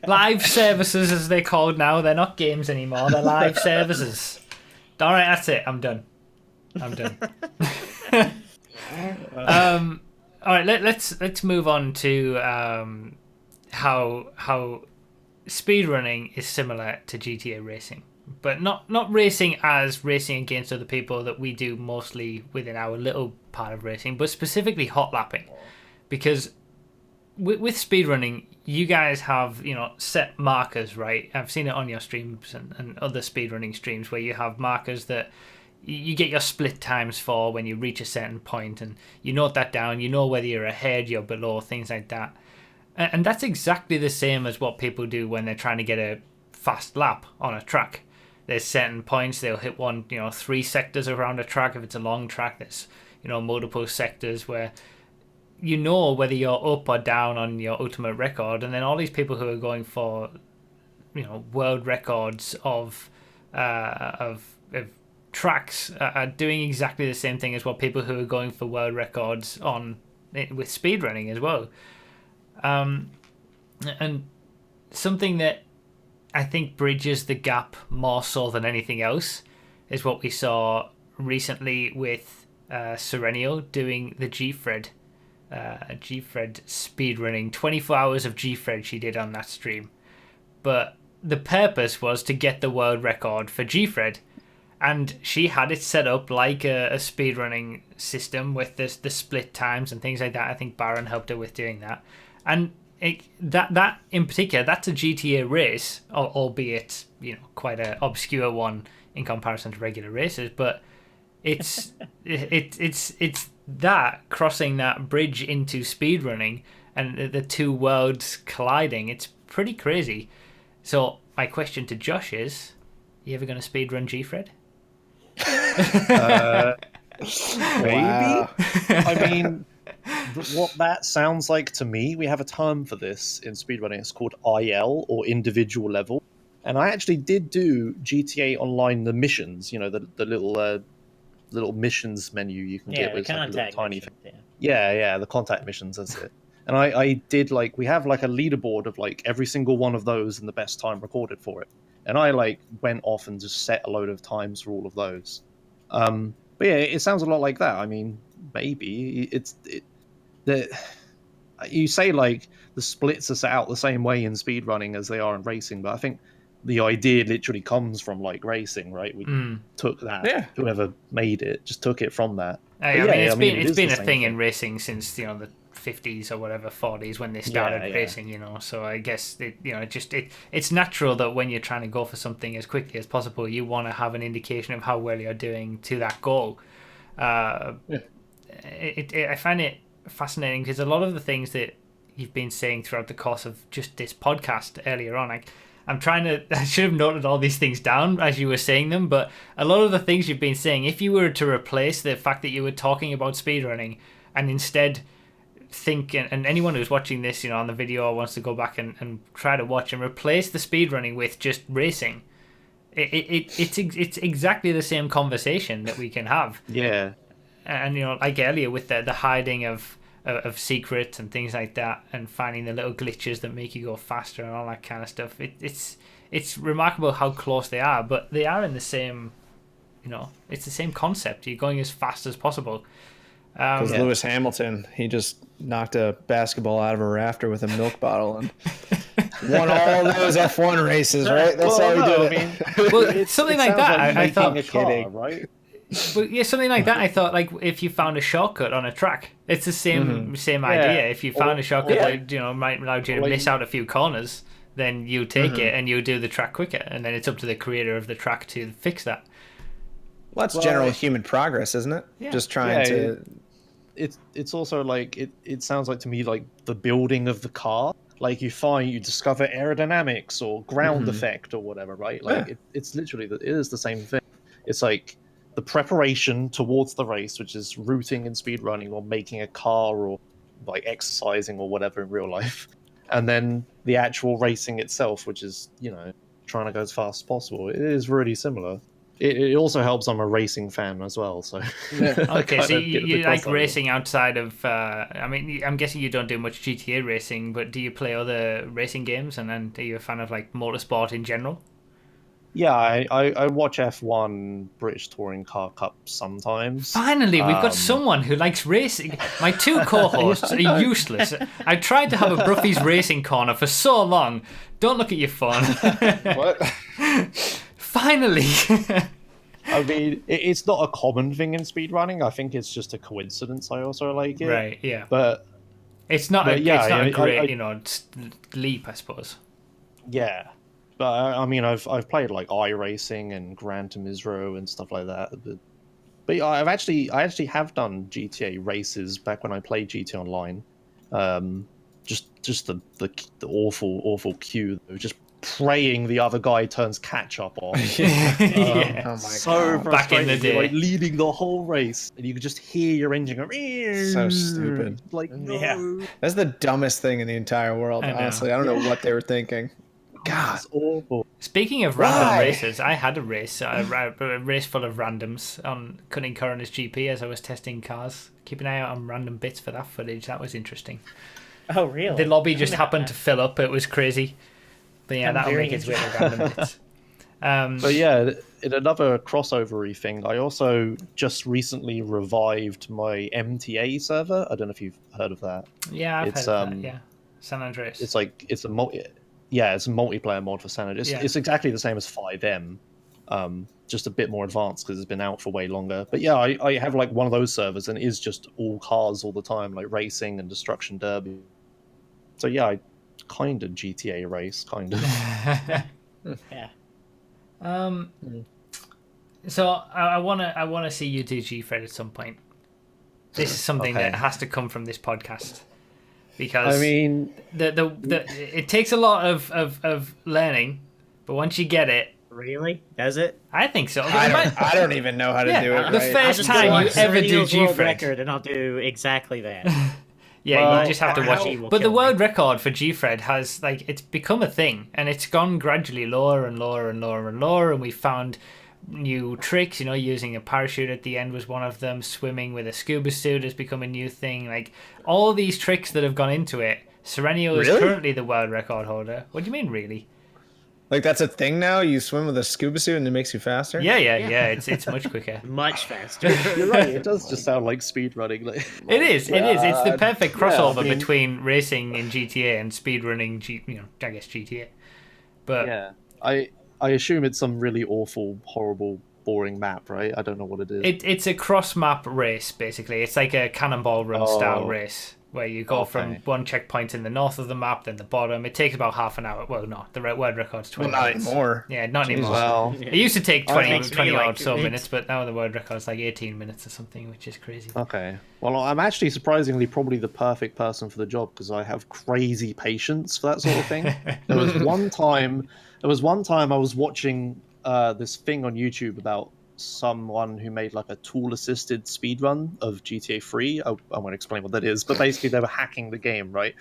Live services, as they're called now, they're not games anymore. They're live services. All right, that's it. I'm done. All right, let's move on to how speedrunning is similar to GTA racing, but not racing as racing against other people that we do mostly within our little part of racing, but specifically hot lapping, because with speedrunning, you guys have set markers, right? I've seen it on your streams and other speedrunning streams where you have markers that you get your split times for when you reach a certain point, and you note that down. You know whether you're ahead, you're below, things like that. And that's exactly the same as what people do when they're trying to get a fast lap on a track. There's certain points, they'll hit 3 sectors around a track. If it's a long track, there's multiple sectors where you know whether you're up or down on your ultimate record. And then all these people who are going for world records of tracks are doing exactly the same thing as what people who are going for world records with speedrunning as well. And something that I think bridges the gap more so than anything else is what we saw recently with Serenio doing the Gfred speedrunning. 24 hours of Gfred she did on that stream. But the purpose was to get the world record for Gfred. And she had it set up like a speedrunning system with the split times and things like that. I think Baron helped her with doing that. And that in particular, that's a GTA race, albeit quite an obscure one in comparison to regular races. But it's that crossing that bridge into speedrunning and the two worlds colliding. It's pretty crazy. So my question to Josh is: you ever going to speedrun Gfred? Maybe. Wow. I mean, what that sounds like to me, we have a term for this in speedrunning. It's called IL, or individual level. And I actually did do GTA Online, the missions, the little missions menu you can get with like a little tiny missions, thing. Yeah, the contact missions, that's it. And I did we have like a leaderboard of like every single one of those and the best time recorded for it. And I like went off and just set a load of times for all of those. But yeah, it sounds a lot like that. I mean, maybe you say like the splits are set out the same way in speedrunning as they are in racing, but I think the idea literally comes from like racing, right? We took that. Yeah. Whoever made it just took it from that. It's been a thing in racing since the 50s or whatever, 40s when they started racing. So I guess it's natural that when you're trying to go for something as quickly as possible, you want to have an indication of how well you're doing to that goal. I find it fascinating because a lot of the things that you've been saying throughout the course of just this podcast earlier on, I should have noted all these things down as you were saying them, but a lot of the things you've been saying, if you were to replace the fact that you were talking about speedrunning and instead think, and anyone who's watching this on the video or wants to go back and try to watch and replace the speedrunning with just racing, it's exactly the same conversation that we can have. Yeah. And like earlier with the hiding of secrets and things like that, and finding the little glitches that make you go faster and all that kind of stuff. It's remarkable how close they are, but they are in the same. It's the same concept. You're going as fast as possible. Because Lewis Hamilton, he just knocked a basketball out of a rafter with a milk bottle and won all those F1 races, right? That's how he did it. Well, something like that. I thought. Kidding, right? But yeah, something like that. I thought, like, if you found a shortcut on a track, it's the same idea. If you found a shortcut that might allow you to miss out a few corners, then you take it and you do the track quicker, and then it's up to the creator of the track to fix that. Well, that's general human progress, isn't it? Yeah. Just trying to. It's also like it sounds like to me like the building of the car. Like you discover aerodynamics or ground effect or whatever, right? Like it's literally it is the same thing. It's like the preparation towards the race, which is routing in speedrunning or making a car or like exercising or whatever in real life. And then the actual racing itself, which is, trying to go as fast as possible. It is really similar. It also helps I'm a racing fan as well. So okay, so you like racing outside of, I'm guessing you don't do much GTA racing, but do you play other racing games? And then are you a fan of like motorsport in general? Yeah, I watch F1 British Touring Car Cup sometimes. Finally, we've got someone who likes racing. My two co-hosts are useless. I tried to have a Bruffy's Racing Corner for so long. Don't look at your phone. What? Finally. I mean, it's not a common thing in speedrunning. I think it's just a coincidence. I also like it. Right, yeah. But it's not a great, leap, I suppose. Yeah. But I mean, I've played like iRacing and Gran Turismo and stuff like that. But I actually have done GTA races back when I played GTA Online. Just the awful queue, just praying the other guy turns catch up on. Yeah. Oh my so God. Back in the day, like leading the whole race, and you could just hear your engine go. So stupid. Like no. Yeah. That's the dumbest thing in the entire world. Honestly, I don't know what they were thinking. God, it's awful. Speaking of random races, I had a race full of randoms on Cunning Coroner's GP as I was testing cars. Keep an eye out on random bits for that footage. That was interesting. Oh, really? The lobby just happened to fill up. It was crazy. But yeah, that'll make its way to random bits. But yeah, in another crossover-y thing, I also just recently revived my MTA server. I don't know if you've heard of that. Yeah, I've heard of that. Yeah, San Andreas. It's a multiplayer mod for San Andreas. It's exactly the same as 5M, just a bit more advanced because it's been out for way longer. But yeah, I have like one of those servers, and it is just all cars all the time, like racing and destruction derby. So yeah, I kind of GTA race, kind of. Yeah. So I wanna see you do Gfred at some point. This is something that has to come from this podcast. Because I mean, it takes a lot of learning, but once you get it, really, does it? I think so. I don't even know how to do it. The first time you ever do Gfred record, and I'll do exactly that. Yeah, Well, you just have to watch G it. will But the kill me. world record for Gfred has, like, it's become a thing, and it's gone gradually lower and lower and lower and lower, and we found new tricks, you know, using a parachute at the end was one of them, swimming with a scuba suit has become a new thing, like, all these tricks that have gone into it. Serenio is Really? currently the world record holder. What do you mean, really? Like that's a thing now. You swim with a scuba suit and it makes you faster. Yeah, it's much quicker. Much faster. You're right. It does just sound like speedrunning. Like, It is. It's the perfect crossover I mean- between racing in GTA and speedrunning, I guess GTA. But yeah, I assume it's some really awful, horrible, boring map, right? I don't know what it is. it's a cross map race basically. It's like a cannonball run style race where you go from one checkpoint in the north of the map, then the bottom. It takes about half an hour. Well, no, the world record's 20 Well, not minutes. anymore. Yeah, not anymore. Well, It used to take It 20 takes me 20 like odd 2 so minutes. minutes, but now the world record's like 18 minutes or something, which is crazy. okay. Well, I'm actually surprisingly probably the perfect person for the job because I have crazy patience for that sort of thing. There was one time I was watching this thing on YouTube about someone who made like a tool-assisted speedrun of GTA 3. I won't explain what that is, but basically they were hacking the game, right?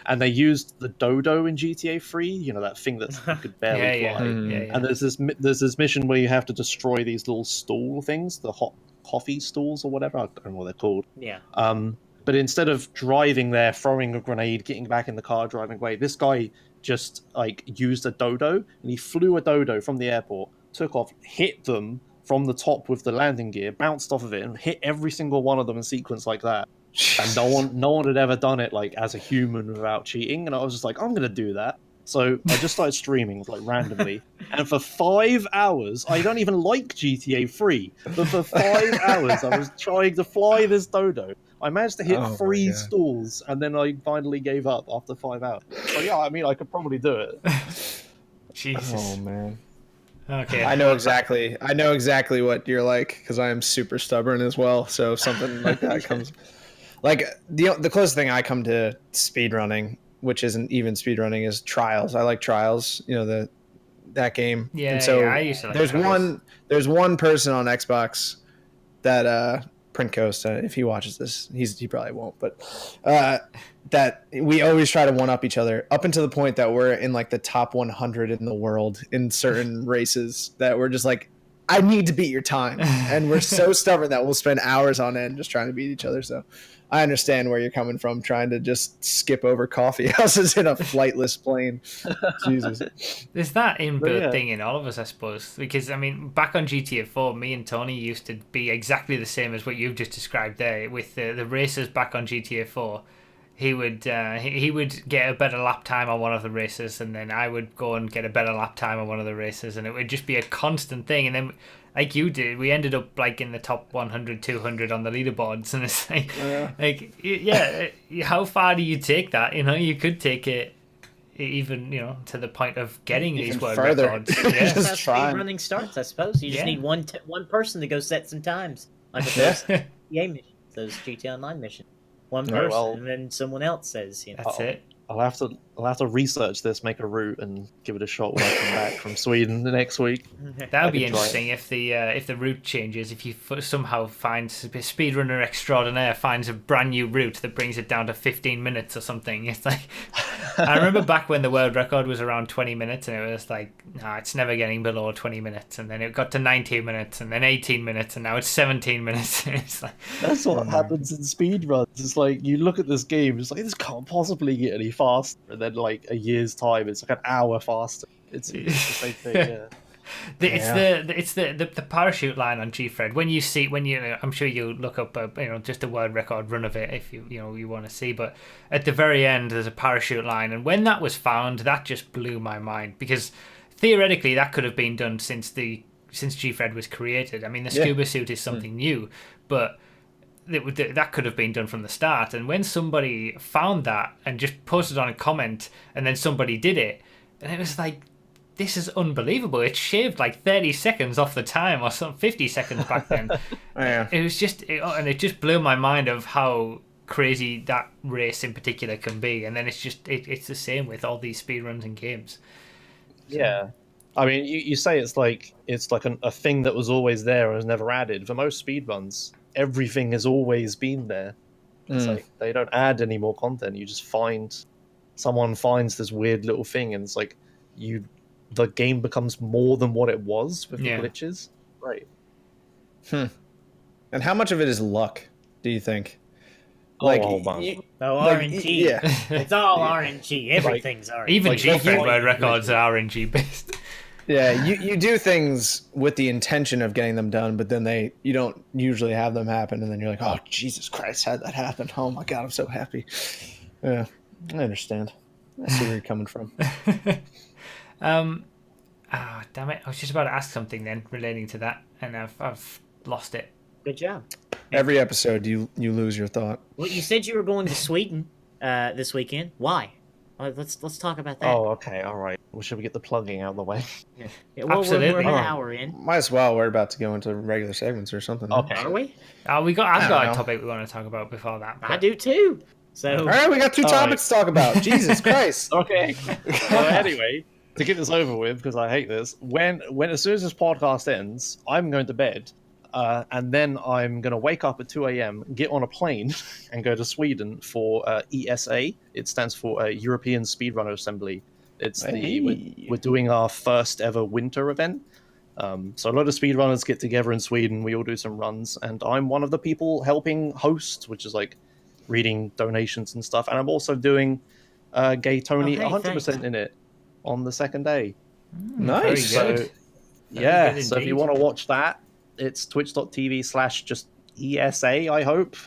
And they used the dodo in GTA 3, you know, that thing that you could barely Yeah. fly. Yeah. And there's this mission where you have to destroy these little stool things, the hot coffee stools or whatever. I don't know what they're called. Yeah. But instead of driving there, throwing a grenade, getting back in the car, driving away, this guy just like used a dodo and he flew a dodo from the airport, took off, hit them from the top with the landing gear, bounced off of it, and hit every single one of them in sequence like that. And no one had ever done it like as a human without cheating. And I was just like, I'm gonna do that. So I just started streaming like randomly, and for 5 hours, I don't even like GTA 3, but for 5 hours I was trying to fly this dodo. I managed to hit Oh my 3 God. stalls, and then I finally gave up after 5 hours. So yeah, I mean, I could probably do it. Jesus. Oh man. Okay. I know exactly what you're like because I am super stubborn as well. So if something like that comes, like the closest thing I come to speedrunning, which isn't even speedrunning, is Trials. I like Trials. You know that game. Yeah, And so I used to like there's Trials. there's one person on Xbox that Print Coast, if he watches this, he probably won't, but that we always try to one up each other up until the point that we're in like the top 100 in the world in certain races that we're just like, I need to beat your time, and we're so stubborn that we'll spend hours on end just trying to beat each other. So I understand where you're coming from, trying to just skip over coffee houses in a flightless plane. Jesus. There's that inbuilt yeah. thing in all of us, I suppose. Because, I mean, back on GTA 4, me and Tony used to be exactly the same as what you've just described there. With the races back on GTA 4, he would get a better lap time on one of the races, and then I would go and get a better lap time on one of the races, and it would just be a constant thing. And then, like you did, we ended up like in the top 100, 200 on the leaderboards, and it's like, how far do you take that? You know, you could take it even, you know, to the point of getting these Even world further. records. Yeah. That's Just how try. speedrunning starts, I suppose. You just Yeah. need one person to go set some times, like with those GTA missions, those GTA Online missions. One Right, person, well- and then someone else says, you know. That's it. I'll have to research this, make a route, and give it a shot when I come back from Sweden the next week. That would be could try interesting if the route changes. If you somehow find speedrunner extraordinaire finds a brand new route that brings it down to 15 minutes or something. It's like I remember back when the world record was around 20 minutes, and it was like, nah, it's never getting below 20 minutes. And then it got to 19 minutes, and then 18 minutes, and now it's 17 minutes. It's like, That's what happens in speedruns. It's like you look at this game, it's like this can't possibly get any faster, and then like a year's time, it's like an hour faster. It's the same thing. Yeah. It's the parachute line on Gfred. When you I'm sure you look up just a world record run of it if you want to see. But at the very end, there's a parachute line, and when that was found, that just blew my mind, because theoretically that could have been done since Gfred was created. I mean, the scuba suit is something new, but that could have been done from the start. And when somebody found that and just posted on a comment, and then somebody did it, and it was like, this is unbelievable. It shaved like 30 seconds off the time, or some 50 seconds back then. Yeah. It was just, and it just blew my mind of how crazy that race in particular can be. And then it's just, it's the same with all these speedruns and games. Yeah. I mean, you say it's like a thing that was always there and was never added. For most speedruns, everything has always been there. It's like they don't add any more content. You just someone finds this weird little thing, and it's like the game becomes more than what it was with the glitches. Right. And how much of it is luck, do you think? Like, a whole bunch. RNG. Yeah. It's all RNG. Everything's RNG. Even Like, Gfred World Records are RNG based. Yeah, you do things with the intention of getting them done, but then you don't usually have them happen, and then you're like, oh, Jesus Christ, how'd that happen? Oh my God, I'm so happy. Yeah, I understand. I see where you're coming from. Damn it! I was just about to ask something then relating to that, and I've lost it. Good job. Every episode, you lose your thought. Well, you said you were going to Sweden this weekend. Why? Let's talk about that. Oh, okay, all right. Well, should we get the plugging out of the way? Yeah, well, Absolutely. we're an hour in. Might as well. We're about to go into regular segments or something. Okay. Are we? I've I got don't a know. topic we want to talk about before that. I do too. So All right, we got two All topics to talk about. Jesus Christ. Okay. Well, anyway, to get this over with, because I hate this, when as soon as this podcast ends, I'm going to bed, and then I'm going to wake up at 2 a.m., get on a plane, and go to Sweden for ESA. It stands for European Speedrunner Assembly. It's we're doing our first ever winter event. So a lot of speedrunners get together in Sweden. We all do some runs, and I'm one of the people helping host, which is like reading donations and stuff. And I'm also doing Gay Tony 100% in it on the second day. Nice. Very So good. yeah, good so if you indeed. want to watch that, it's twitch.tv/just ESA, I hope.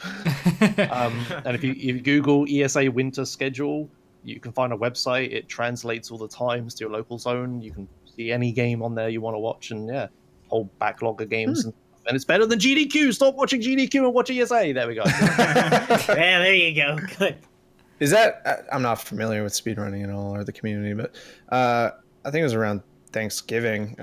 And if you Google ESA winter schedule, you can find a website. It translates all the times to your local zone. You can see any game on there you want to watch, and whole backlog of games. And it's better than GDQ. Stop watching GDQ and watch ESA. There we go. yeah, there you go. Good. Is that... I'm not familiar with speedrunning at all, or the community, but I think it was around Thanksgiving.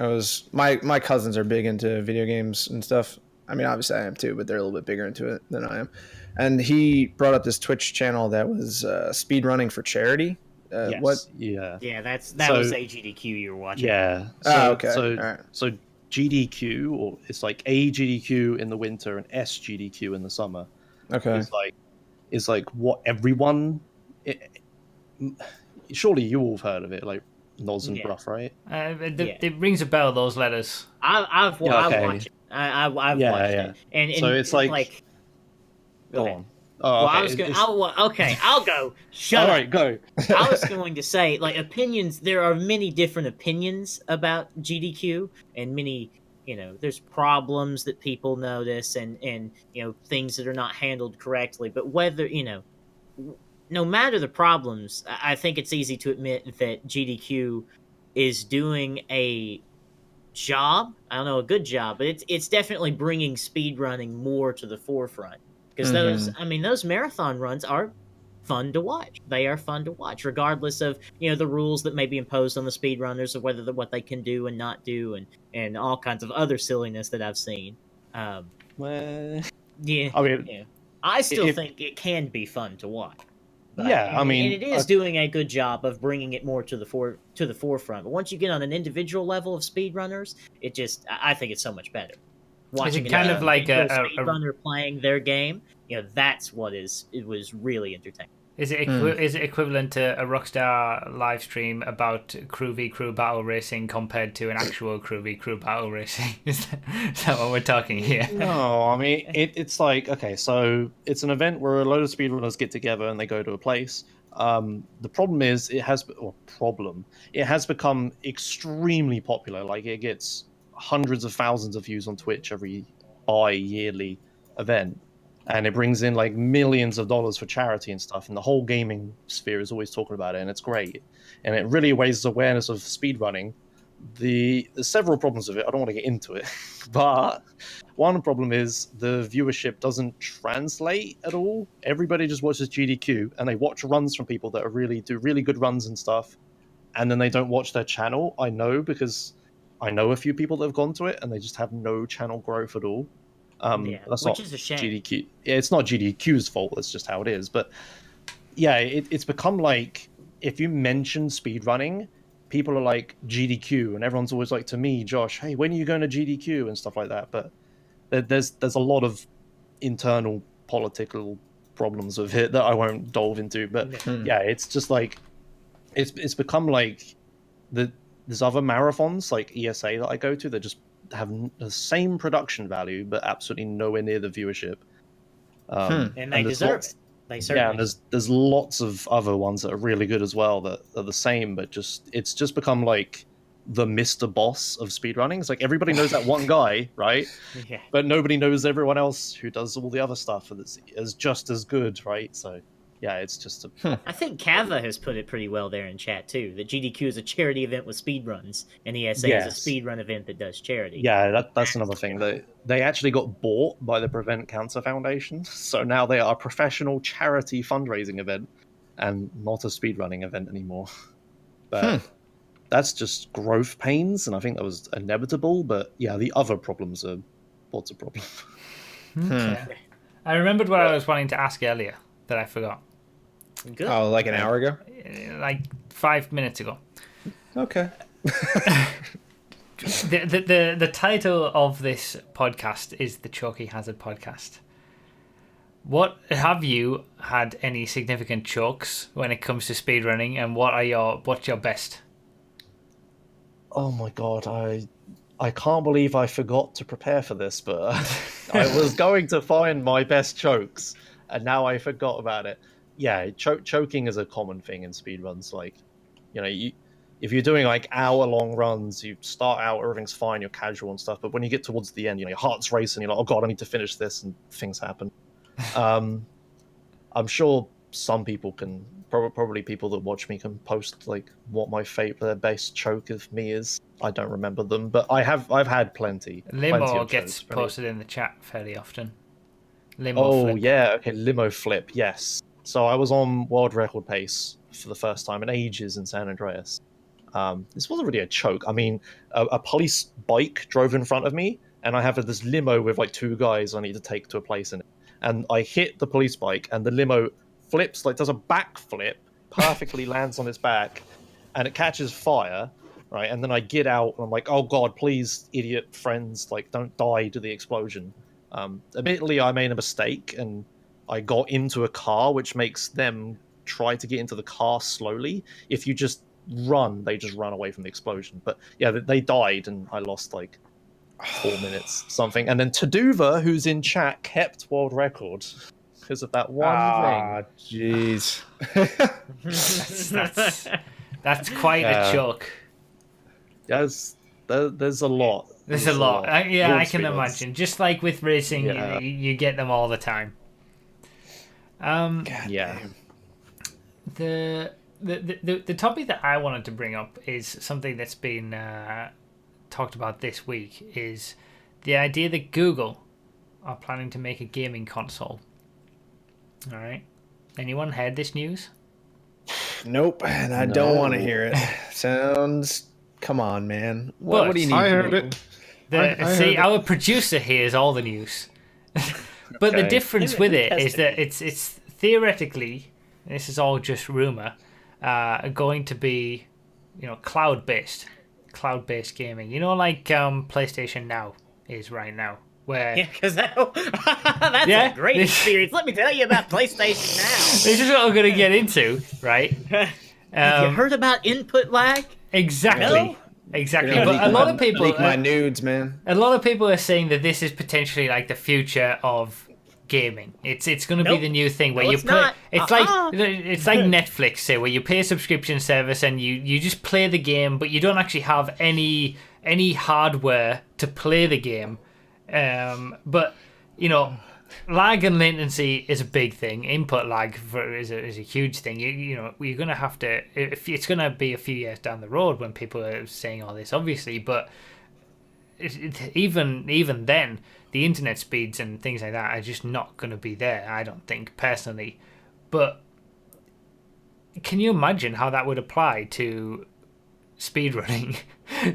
My cousins are big into video games and stuff. I mean, obviously I am too, but they're a little bit bigger into it than I am. And he brought up this Twitch channel that was speedrunning for charity. Yes. What? Yeah. Yeah, that So- was AGDQ you were watching. Yeah. Okay. So, All right. so GDQ, or it's like AGDQ in the winter and SGDQ in the summer. Okay. Is like what everyone. Surely you all have heard of it, like Noz and Yeah. Bruff, right? It rings a bell. Those letters. I've Yeah, okay. watched it. I've Yeah, watched yeah. it. And So it's like- go Go ahead. on. Oh, Well, okay. I was going. I'll go. Shut All up. right, go. I was going to say, like, opinions. There are many different opinions about GDQ, and many, there's problems that people notice, and things that are not handled correctly. But whether no matter the problems, I think it's easy to admit that GDQ is doing a job. I don't know, a good job, but it's definitely bringing speedrunning more to the forefront. Because those marathon runs are fun to watch. They are fun to watch, regardless of the rules that may be imposed on the speedrunners, or whether what they can do and not do, and all kinds of other silliness that I've seen. Well, Yeah, I mean, yeah. I still think it can be fun to watch. But, Yeah, I mean, and it is doing a good job of bringing it more to the forefront. But once you get on an individual level of speedrunners, I think it's so much better. Watching kind of like a speedrunner playing their game, that's it was really entertaining. Is it equivalent to a Rockstar live stream about crew v crew battle racing compared to an actual crew v crew battle racing? Is that what we're talking here? No, I mean it's like, okay, so it's an event where a load of speedrunners get together and they go to a place. The problem is it has become extremely popular. Like, it gets hundreds of thousands of views on Twitch every bi-yearly event, and it brings in like millions of dollars for charity and stuff, and the whole gaming sphere is always talking about it, and it's great, and it really raises awareness of speedrunning. There's several problems with it. I don't want to get into it, but one problem is the viewership doesn't translate at all. Everybody just watches GDQ, and they watch runs from people that do really good runs and stuff, and then they don't watch their channel. I know, because I know a few people that have gone to it, and they just have no channel growth at all. That's which not is a shame. GDQ. Yeah, it's not GDQ's fault. It's just how it is. But yeah, it's become like, if you mention speedrunning, people are like, GDQ, and everyone's always like, to me, Josh, hey, when are you going to GDQ and stuff like that. But there's a lot of internal political problems with it that I won't delve into. But yeah, it's just like it's become like there's other marathons like ESA that I go to that just have the same production value but absolutely nowhere near the viewership. And they deserve it. They certainly. Yeah, and there's lots of other ones that are really good as well that are the same, but it's just become like the Mr. Boss of speedrunning. It's like everybody knows that one guy, right? Yeah. But nobody knows everyone else who does all the other stuff that's is just as good, right? So yeah, it's just I think Kava has put it pretty well there in chat too. That GDQ is a charity event with speedruns, and ESA is a speedrun event that does charity. Yeah, that's another thing. They actually got bought by the Prevent Cancer Foundation, so now they are a professional charity fundraising event and not a speedrunning event anymore. But that's just growth pains, and I think that was inevitable. But yeah, the other problems are what's a problem. Okay. I remembered what I was wanting to ask earlier that I forgot. Good. Oh, like an hour ago? Like 5 minutes ago. Okay. The title of this podcast is the Chalky Hazard Podcast. What have you had any significant chokes when it comes to speedrunning, and what's your best? Oh my god, I can't believe I forgot to prepare for this, but I was going to find my best chokes, and now I forgot about it. Yeah, choking is a common thing in speedruns. Like, if you're doing like hour-long runs, you start out, everything's fine, you're casual and stuff, but when you get towards the end, your heart's racing, you're like, oh god, I need to finish this, and things happen. I'm sure some people can, probably people that watch me can post like what their best choke of me is. I don't remember them, but I've had plenty. Limo gets posted in the chat fairly often. Flip. Yeah, okay, limo flip, yes. So I was on world record pace for the first time in ages in San Andreas. This wasn't really a choke. I mean, a police bike drove in front of me, and I have this limo with like two guys I need to take to a place in it. And I hit the police bike, and the limo flips, like does a backflip, perfectly lands on its back, and it catches fire, right? And then I get out, and I'm like, oh god, please, idiot friends, like don't die to the explosion. Admittedly, I made a mistake, and I got into a car, which makes them try to get into the car slowly. If you just run, they just run away from the explosion. But yeah, they died, and I lost like 4 minutes something. And then Taduva, who's in chat, kept world record because of that one thing. Jeez. That's quite a choke. There's a lot. There's a lot. I can imagine. Just like with racing, you get them all the time. Yeah. The topic that I wanted to bring up is something that's been talked about this week, is the idea that Google are planning to make a gaming console. All right. Anyone heard this news? Nope, and I don't want to hear it. Sounds... Come on, man. What do you need? I heard it. Our producer hears all the news. But the difference with it is that it's theoretically, this is all just rumor, going to be, cloud-based gaming. Like PlayStation Now is right now. Where because that's a great experience. Let me tell you about PlayStation Now. This is what I'm going to get into, right? Have you heard about input lag? Exactly. No? Exactly. But a lot of people leak my nudes, man. A lot of people are saying that this is potentially like the future of gaming. It's going to be the new thing where you play. Not. It's like Netflix, say, where you pay a subscription service and you just play the game, but you don't actually have any hardware to play the game. But lag and latency is a big thing. Input lag is a huge thing. You're going to have to. It's going to be a few years down the road when people are saying all this, obviously. But even then, the internet speeds and things like that are just not going to be there. I don't think personally. But can you imagine how that would apply to speedrunning?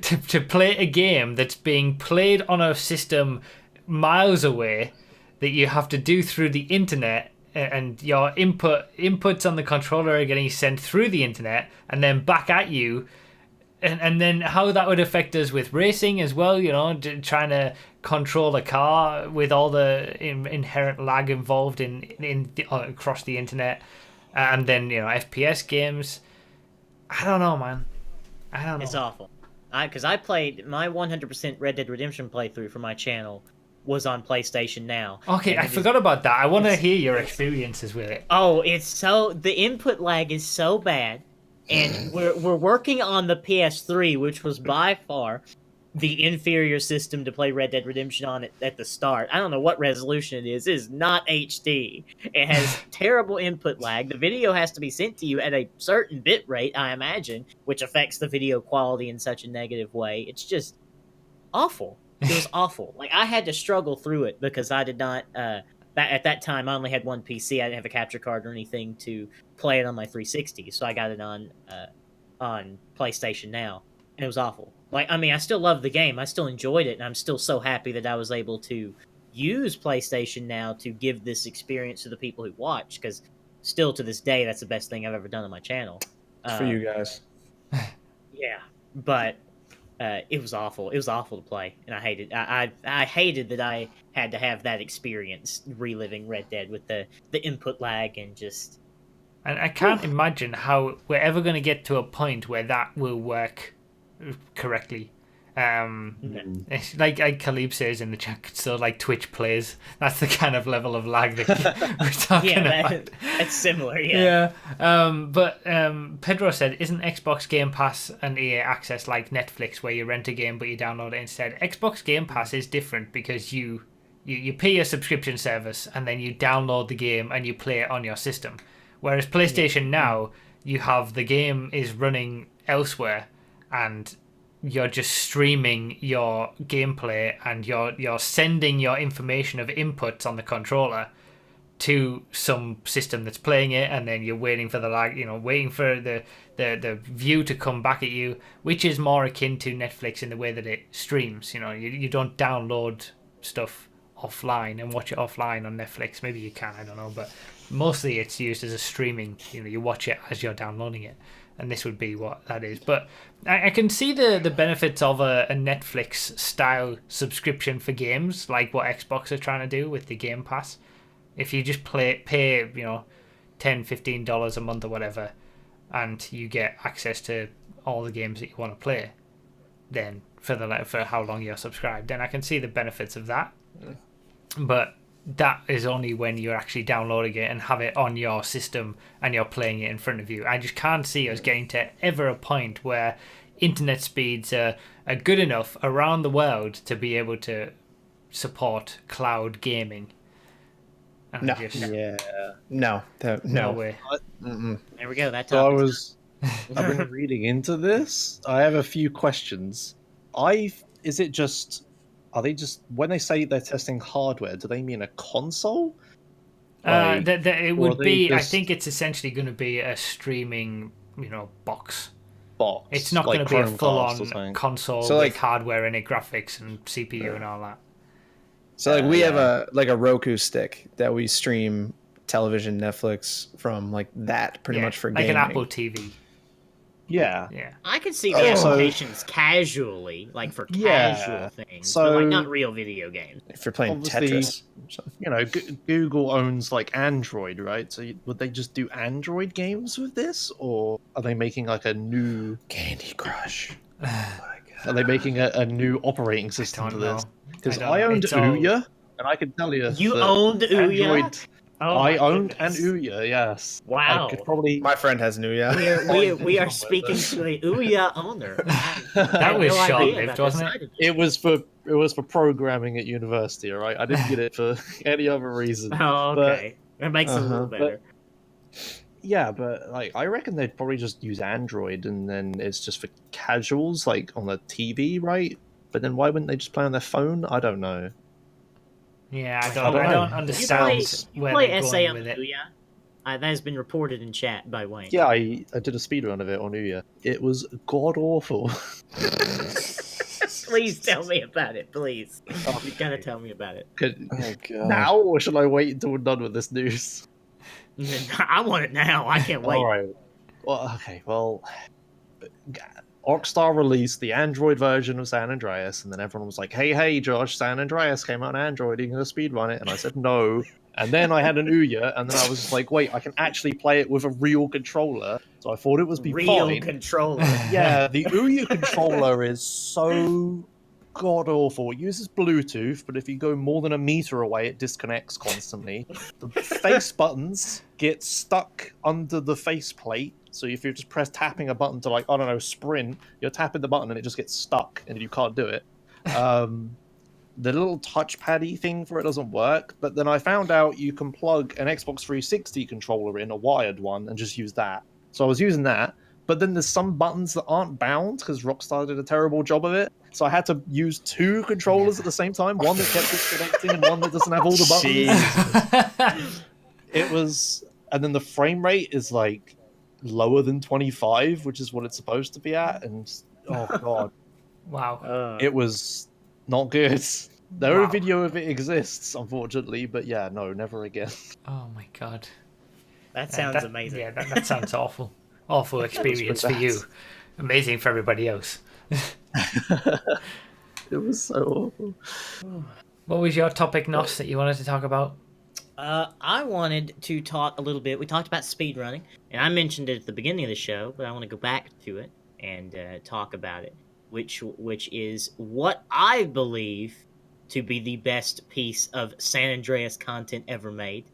to play a game that's being played on a system miles away, that you have to do through the internet, and your inputs on the controller are getting sent through the internet and then back at you, and then how that would affect us with racing as well, you know, trying to control a car with all the inherent lag involved across the internet, and then, you know, FPS games. I don't know, man. I don't know. It's awful. Because I played my 100% Red Dead Redemption playthrough for my channel was on PlayStation Now. Okay, I forgot about that. I want to hear your experiences with it. Oh, the input lag is so bad, and we're working on the PS3, which was by far the inferior system to play Red Dead Redemption on at the start. I don't know what resolution it is. It is not HD. It has terrible input lag. The video has to be sent to you at a certain bit rate, I imagine, which affects the video quality in such a negative way. It's just awful. It was awful. Like, I had to struggle through it because I did not... at that time, I only had one PC. I didn't have a capture card or anything to play it on my 360, so I got it on PlayStation Now, and it was awful. Like, I mean, I still love the game. I still enjoyed it, and I'm still so happy that I was able to use PlayStation Now to give this experience to the people who watch, because still to this day, that's the best thing I've ever done on my channel. For you guys. Yeah, but it was awful. It was awful to play, and I hated. I hated that I had to have that experience reliving Red Dead with the input lag and just. And I can't imagine how we're ever going to get to a point where that will work correctly. It's like Khalib says in the chat, so like Twitch plays. That's the kind of level of lag that we're talking about. That's similar, yeah. But Pedro said, isn't Xbox Game Pass and EA Access like Netflix, where you rent a game but you download it instead? Xbox Game Pass is different because you pay a subscription service and then you download the game and you play it on your system. Whereas PlayStation Now, you have the game is running elsewhere and you're just streaming your gameplay and you're sending your information of inputs on the controller to some system that's playing it, and then you're waiting for the lag, you know, waiting for the view to come back at you, which is more akin to Netflix in the way that it streams. You know, you don't download stuff offline and watch it offline on Netflix. Maybe you can, I don't know, but mostly it's used as a streaming, you know, you watch it as you're downloading it, and this would be what that is. But I can see the benefits of a Netflix style subscription for games, like what Xbox are trying to do with the Game Pass. If you just pay, you know, $10-15 a month or whatever, and you get access to all the games that you want to play, then for how long you're subscribed, then I can see the benefits of that. But that is only when you're actually downloading it and have it on your system and you're playing it in front of you. I just can't see us getting to ever a point where internet speeds are good enough around the world to be able to support cloud gaming. And No. No way. There we go. That's so I've been reading into this. I have a few questions. Are they just, when they say they're testing hardware, do they mean a console? It would be. I think it's essentially going to be a streaming, you know, box. It's not going to be a full-on console with hardware in it, graphics and CPU and all that. So like we have a Roku stick that we stream television, Netflix from, like that pretty much for gaming. Like an Apple TV. Yeah. I could see the applications casually, like for casual things, but like not real video games. If you're playing Tetris, you know, Google owns like Android, right? So would they just do Android games with this, or are they making like a new Candy Crush? Oh my God. Are they making a new operating system to this? Because I owned Ouya, and I can tell you, you owned Ouya. I owned an Ouya, yes. Wow. I could probably... My friend has an Ouya. We are speaking to a Ouya owner. That was short-lived, wasn't it? It was for programming at university, all right? I didn't get it for any other reason. Oh, okay. That makes it a little better. But like I reckon they'd probably just use Android, and then it's just for casuals, like on the TV, right? But then why wouldn't they just play on their phone? I don't know. Yeah, I don't understand where they're going with it. That has been reported in chat by Wayne. Yeah, I did a speedrun of it on Ouya. It was god awful. Please tell me about it, please. You gotta tell me about it. Now, or should I wait until we're done with this news? I want it now. I can't wait. All right. Well, okay. Well, Rockstar released the Android version of San Andreas, and then everyone was like, hey, Josh, San Andreas came out on Android, are you going to speedrun it? And I said no. And then I had an Ouya, and then I was just like, wait, I can actually play it with a real controller. So I thought it was be Real fine. controller. Yeah, the Ouya controller is so god awful. It uses Bluetooth, but if you go more than a meter away, it disconnects constantly. The face buttons get stuck under the face plate. So if you just press tapping a button to, like, I don't know, sprint, you're tapping the button and it just gets stuck and you can't do it. The little touchpad-y thing for it doesn't work, but then I found out you can plug an Xbox 360 controller in, a wired one, and just use that. So I was using that, but then there's some buttons that aren't bound because Rockstar did a terrible job of it. So I had to use 2 controllers at the same time, one that kept disconnecting and one that doesn't have all the buttons. It was... And then the frame rate is, like, lower than 25, which is what it's supposed to be at, and oh god. Wow. It was not good. No video of it exists, unfortunately, but yeah, no, never again. Oh my god. That sounds amazing. Yeah, that sounds awful. Awful experience for you. Amazing for everybody else. It was so awful. What was your topic, Nos, that you wanted to talk about? I wanted to talk a little bit. We talked about speedrunning, and I mentioned it at the beginning of the show, but I want to go back to it and talk about it, which is what I believe to be the best piece of San Andreas content ever made,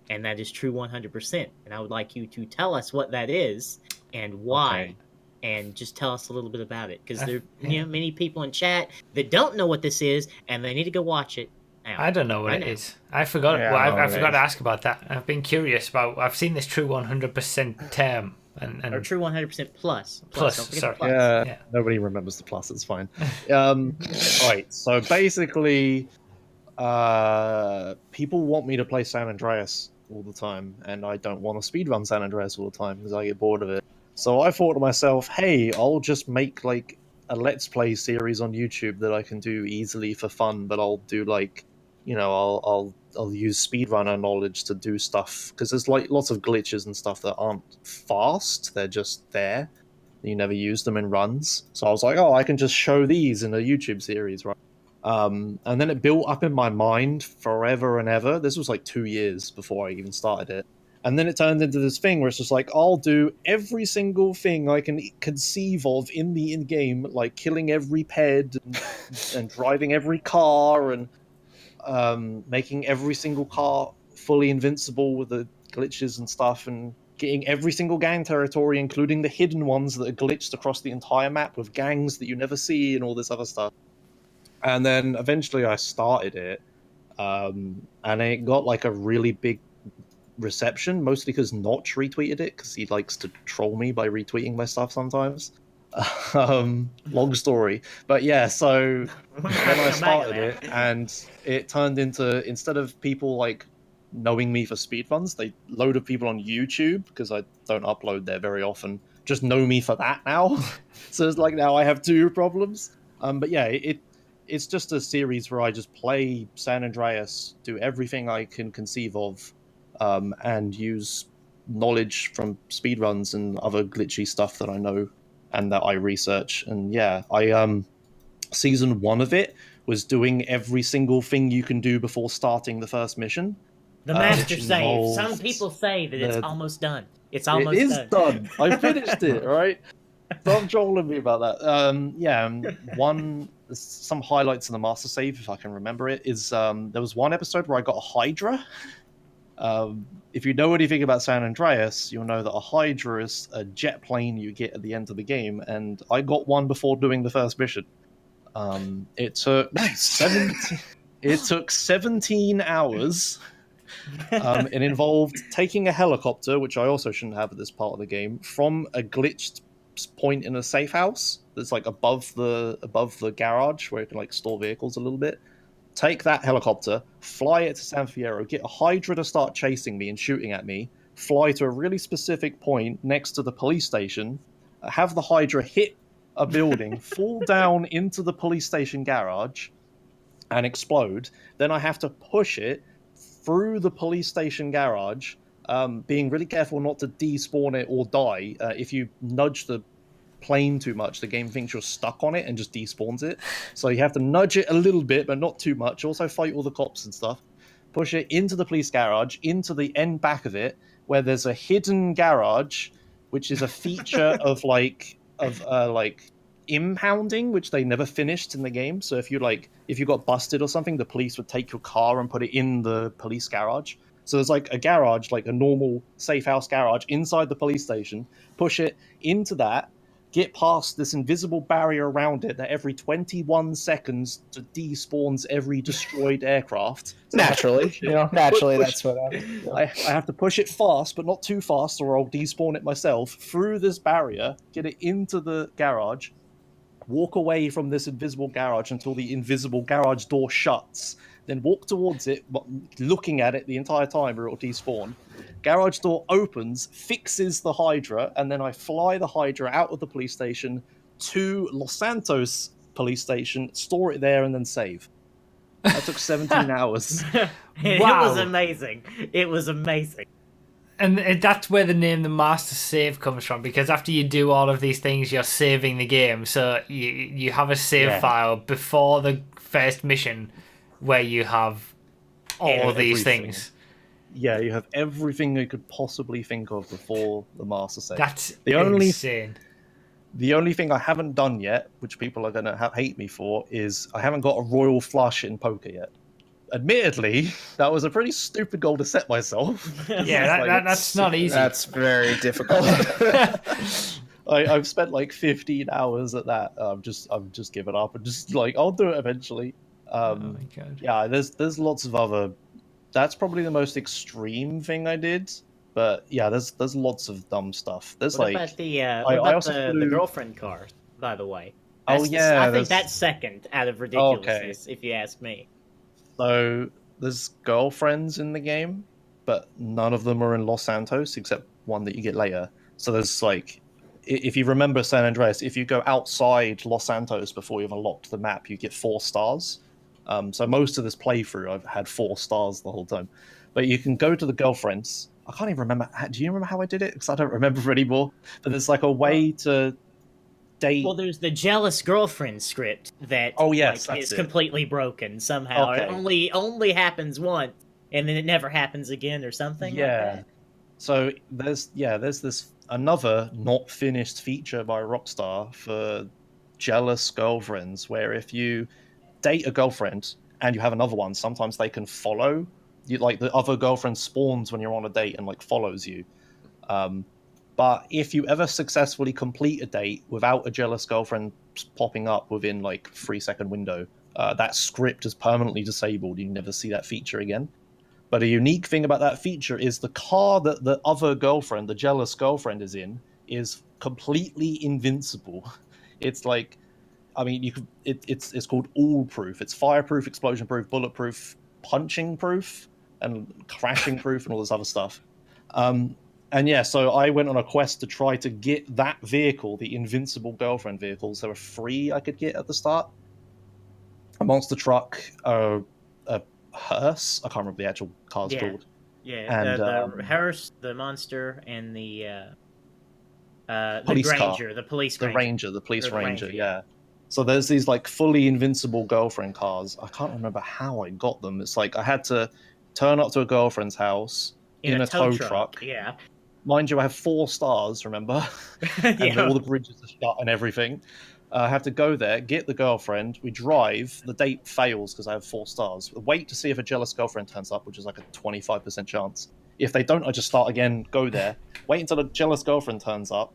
and that is true 100%. And I would like you to tell us what that is and why, and just tell us a little bit about it, because there are many people in chat that don't know what this is, and they need to go watch it. I don't know what it is. I forgot. Yeah, I forgot to ask about that. I've been curious about. I've seen this true 100% term or true 100% plus. Plus, Don't forget sorry. the plus. Yeah, nobody remembers the plus. It's fine. Right. So basically, people want me to play San Andreas all the time, and I don't want to speedrun San Andreas all the time because I get bored of it. So I thought to myself, hey, I'll just make like a Let's Play series on YouTube that I can do easily for fun, but I'll do like, you know, I'll use speedrunner knowledge to do stuff, because there's like lots of glitches and stuff that aren't fast, they're just there. You never use them in runs. So I was like, oh, I can just show these in a YouTube series, right? And then it built up in my mind forever and ever. This was like 2 years before I even started it. And then it turned into this thing where it's just like, I'll do every single thing I can conceive of in the in-game, like killing every ped and driving every car and making every single car fully invincible with the glitches and stuff, and getting every single gang territory, including the hidden ones that are glitched across the entire map with gangs that you never see and all this other stuff. And then eventually I started it, and it got like a really big reception, mostly because Notch retweeted it, because he likes to troll me by retweeting my stuff sometimes. Long story, but yeah, so then I started it, and it turned into, instead of people like knowing me for speedruns, they load of people on YouTube, because I don't upload there very often, just know me for that now. So it's like now I have 2 problems. But yeah, it's just a series where I just play San Andreas, do everything I can conceive of, and use knowledge from speedruns and other glitchy stuff that I know and that I research. And yeah, I season 1 of it was doing every single thing you can do before starting the first mission. The master save. Some people say that it's almost done. It's almost done. It is done. I finished it, right? Stop trolling me about that. Some highlights in the master save, if I can remember it, is there was one episode where I got a Hydra. If you know anything about San Andreas, you'll know that a Hydra is a jet plane you get at the end of the game, and I got one before doing the first mission. It took 17 hours. It involved taking a helicopter, which I also shouldn't have at this part of the game, from a glitched point in a safe house that's like above the garage where you can like store vehicles a little bit. Take that helicopter, fly it to San Fierro, get a Hydra to start chasing me and shooting at me, fly to a really specific point next to the police station, have the Hydra hit a building, fall down into the police station garage, and explode. Then I have to push it through the police station garage, being really careful not to despawn it or die. If you nudge the plane too much, the game thinks you're stuck on it and just despawns it. So you have to nudge it a little bit, but not too much. Also fight all the cops and stuff. Push it into the police garage, into the end back of it, where there's a hidden garage, which is a feature of impounding, which they never finished in the game. So if you got busted or something, the police would take your car and put it in the police garage. So there's like a garage, like a normal safe house garage inside the police station. Push it into that, get past this invisible barrier around it that every 21 seconds despawns every destroyed aircraft. So Naturally, that's what happens. I have to push it fast, but not too fast, or I'll despawn it myself through this barrier, get it into the garage, walk away from this invisible garage until the invisible garage door shuts, then walk towards it, looking at it the entire time or it'll despawn. Garage door opens, fixes the Hydra, and then I fly the Hydra out of the police station to Los Santos police station, store it there, and then save. That took 17 hours. Wow. It was amazing. It was amazing. And that's where the name The Master Save comes from, because after you do all of these things, you're saving the game. So you have a save file before the first mission where you have all of these things. Yeah, you have everything you could possibly think of before the Master Save. That's insane. The only thing I haven't done yet, which people are going to hate me for, is I haven't got a royal flush in poker yet. Admittedly, that was a pretty stupid goal to set myself. Yeah, that's not easy. That's very difficult. I've spent like 15 hours at that. I'm just giving up and just like I'll do it eventually. Oh my God. Yeah, there's lots of other. That's probably the most extreme thing I did. But yeah, there's lots of dumb stuff. There's what about the girlfriend car, by the way? I think that's second out of ridiculousness, if you ask me. So there's girlfriends in the game, but none of them are in Los Santos except one that you get later. So there's like, if you remember San Andreas, if you go outside Los Santos before you've unlocked the map, you get 4 stars. So most of this playthrough, I've had 4 stars the whole time. But you can go to the girlfriends. I can't even remember. Do you remember how I did it? Because I don't remember anymore. But there's like a way to date. Well, there's the jealous girlfriend script that is completely broken somehow. Okay. It only happens once, and then it never happens again, or something. Yeah. Like that. So there's this another not finished feature by Rockstar for jealous girlfriends, where if you date a girlfriend and you have another one, sometimes they can follow you. Like the other girlfriend spawns when you're on a date and like follows you. But if you ever successfully complete a date without a jealous girlfriend popping up within like 3-second window, that script is permanently disabled. You never see that feature again. But a unique thing about that feature is the car that the other girlfriend, the jealous girlfriend, is in, is completely invincible. It's like, I mean, it's called all proof. It's fireproof, explosion proof, bulletproof, punching proof, and crashing proof, and all this other stuff. And yeah, so I went on a quest to try to get that vehicle, the invincible girlfriend vehicles. There were 3 I could get at the start. A monster truck, a hearse. I can't remember the actual car's called. Yeah, and the hearse, the monster, and the police ranger, car. the police ranger. The police ranger, yeah. So there's these like fully invincible girlfriend cars. I can't remember how I got them. It's like I had to turn up to a girlfriend's house in a tow truck. Yeah. Mind you, I have 4 stars, remember? And all the bridges are shut and everything. I have to go there, get the girlfriend, we drive, the date fails because I have 4 stars. Wait to see if a jealous girlfriend turns up, which is like a 25% chance. If they don't, I just start again, go there, wait until a jealous girlfriend turns up,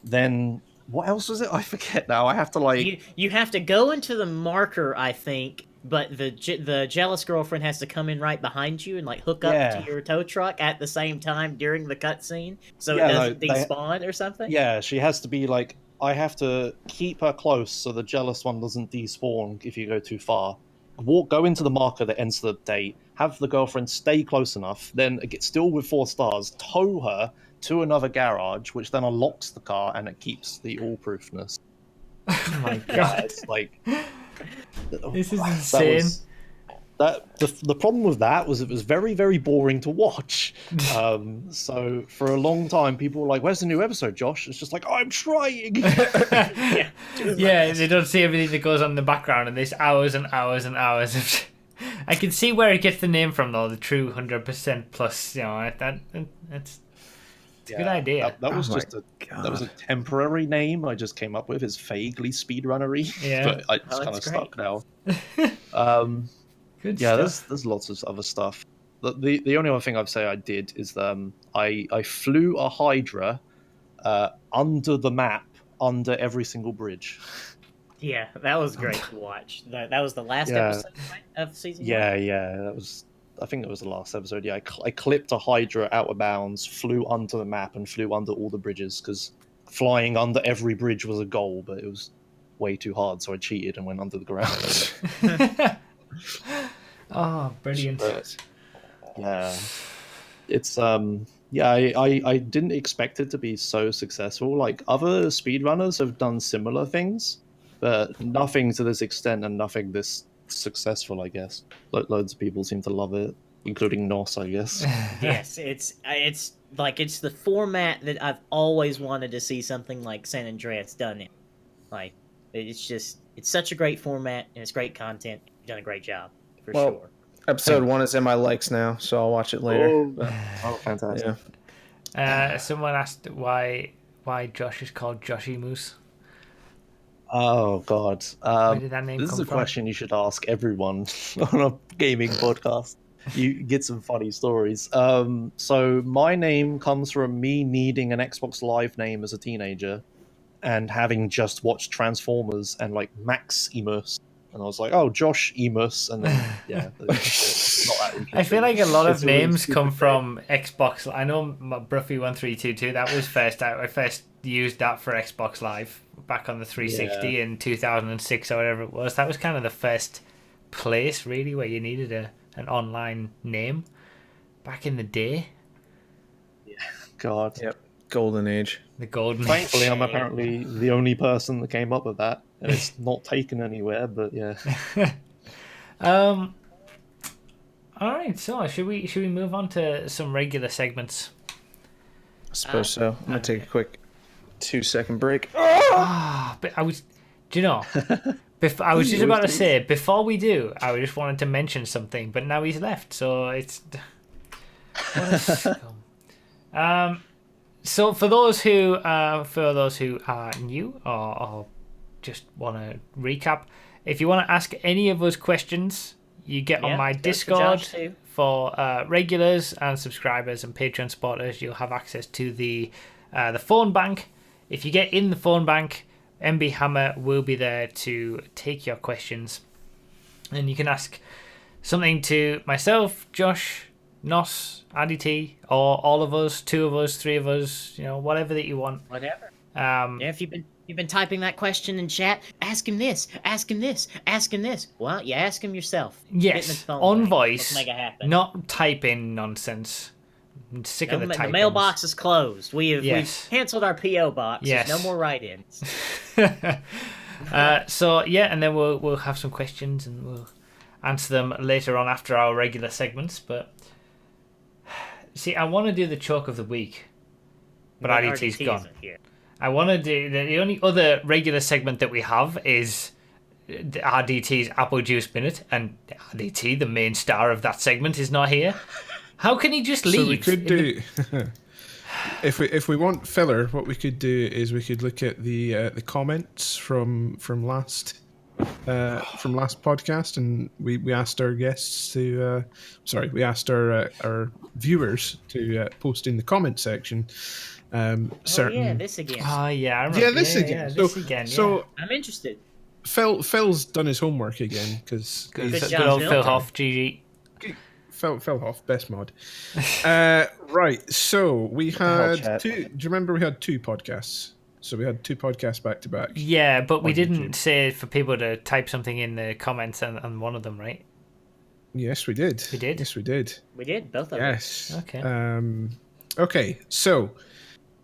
then what else was it? I forget now. I have to like... You have to go into the marker, I think, but the jealous girlfriend has to come in right behind you and like hook up to your tow truck at the same time during the cutscene, so it doesn't despawn or something? Yeah, she has to be like... I have to keep her close so the jealous one doesn't despawn if you go too far. Go into the marker that ends the date, have the girlfriend stay close enough, then get still with 4 stars, tow her to another garage, which then unlocks the car and it keeps the all-proofness. Oh my God. Yeah, it's like... This is insane. The problem with that was it was very, very boring to watch. So for a long time, people were like, "Where's the new episode, Josh?" It's just like, I'm trying. Yeah, they don't see everything that goes on in the background, and there's hours and hours and hours of. I can see where it gets the name from, though. The true 100% plus, it's a good idea. That was that was a temporary name I just came up with. It's vaguely speedrunnery, but it's kind of stuck now. Good stuff. There's lots of other stuff. The only other thing I'd say I did is I flew a Hydra under the map, under every single bridge. Yeah, that was great to watch. That was the last episode of season 1? Yeah, that was. I think it was the last episode. Yeah, I clipped a Hydra out of bounds, flew under the map, and flew under all the bridges because flying under every bridge was a goal, but it was way too hard, so I cheated and went under the ground. Oh, brilliant! But, yeah, it's I didn't expect it to be so successful. Like other speedrunners have done similar things, but nothing to this extent and nothing this successful, I guess. Loads of people seem to love it, including Nos, I guess. Yes, it's the format that I've always wanted to see something like San Andreas done in. Like, it's such a great format and it's great content. You've done a great job, for sure. Episode 1 is in my likes now, so I'll watch it later. Oh, fantastic. Yeah. Someone asked why Josh is called Joshimuz. Oh God! Where did that name this come is a from? question you should ask everyone on a gaming podcast. You get some funny stories. So my name comes from me needing an Xbox Live name as a teenager, and having just watched Transformers and like Maximus, and I was like, "Oh, Josh Emus," and then it's not that interesting. I feel like a lot of It's a really names stupid come name. from Xbox. I know Bruffy1322. That was first out. I first used that for Xbox Live back on the 360 in 2006 or whatever it was. That was kind of the first place really where you needed an online name back in the day. God. Yep. Golden age. The golden. Thankfully, I'm apparently the only person that came up with that, and it's not taken anywhere. But yeah. All right. So should we move on to some regular segments? I suppose so. I'm gonna take a quick 2-second break. But I was, do you know? I was just about to say before we do, I just wanted to mention something, but now he's left, so it's. What a scum. So for those who are new or just want to recap, if you want to ask any of us questions, you get on my Discord for regulars and subscribers and Patreon supporters. You'll have access to the phone bank. If you get in the phone bank, MB Hammer will be there to take your questions, and you can ask something to myself, Josh, Nos, ADT, or all of us, 2 of us, 3 of us, whatever that you want. Whatever. If you've been typing that question in chat, ask him this, ask him this, ask him this. Well, you ask him yourself. Yes, on voice, Let's make it happen. not typing nonsense. I'm sick of the typing. The mailbox is closed. We've canceled our PO box. Yes. There's no more write-ins. So yeah, and then we'll have some questions and we'll answer them later on after our regular segments. But see, I want to do the choke of the week, but RDT's gone. Here. I want to do the only other regular segment that we have is RDT's Apple Juice Minute, and RDT, the main star of that segment, is not here. How can he just leave? So we could do if we want filler, what we could do is we could look at the comments from last podcast, and we asked our guests to we asked our viewers to post in the comment section. This again. Oh yeah, I remember. Yeah, this again. This again. Yeah. So I'm interested. Phil's done his homework again because good old Phil Hoff, GG. Phil Hoff, best mod. Right, so we had 2. Do you remember we had 2 podcasts? So we had 2 podcasts back to back. Yeah, but we didn't say for people to type something in the comments on one of them, right? Yes, we did. We did? Yes, we did. We did, both of them. Yes. Okay. Okay, so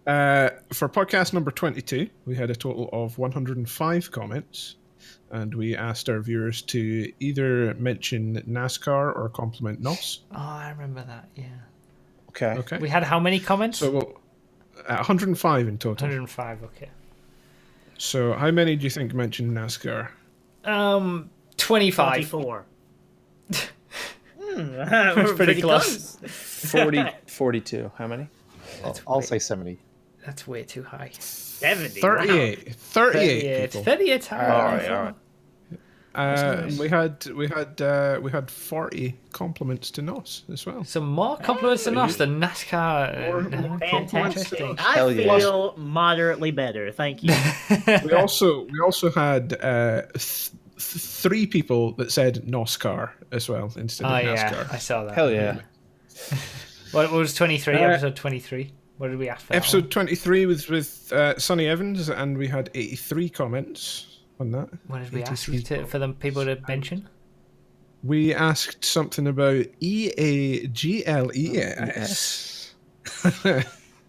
for podcast number 22, we had a total of 105 comments, and we asked our viewers to either mention NASCAR or compliment Nos. Oh, I remember that, yeah. Okay. Okay. We had how many comments? So 105 in total. 105. Okay. So how many do you think mentioned NASCAR? 25. 24. That's pretty close. 42. How many? I'll say 70. That's way too high. 70. 38. 38 people. 38 high. All right. We had 40 compliments to Nos as well. Some more compliments than us than NASCAR. Fantastic. Interesting. I Hell yeah. feel moderately better. Thank you. We also had 3 people that said NOSCAR as well instead Oh of yeah, NASCAR. I saw that. Hell yeah. What was 23? Episode 23. What did we ask for? that Episode 23 was with Sonny Evans, and we had 83 comments on that. What did we ask 83 for them people to mention? We asked something about EAGLES.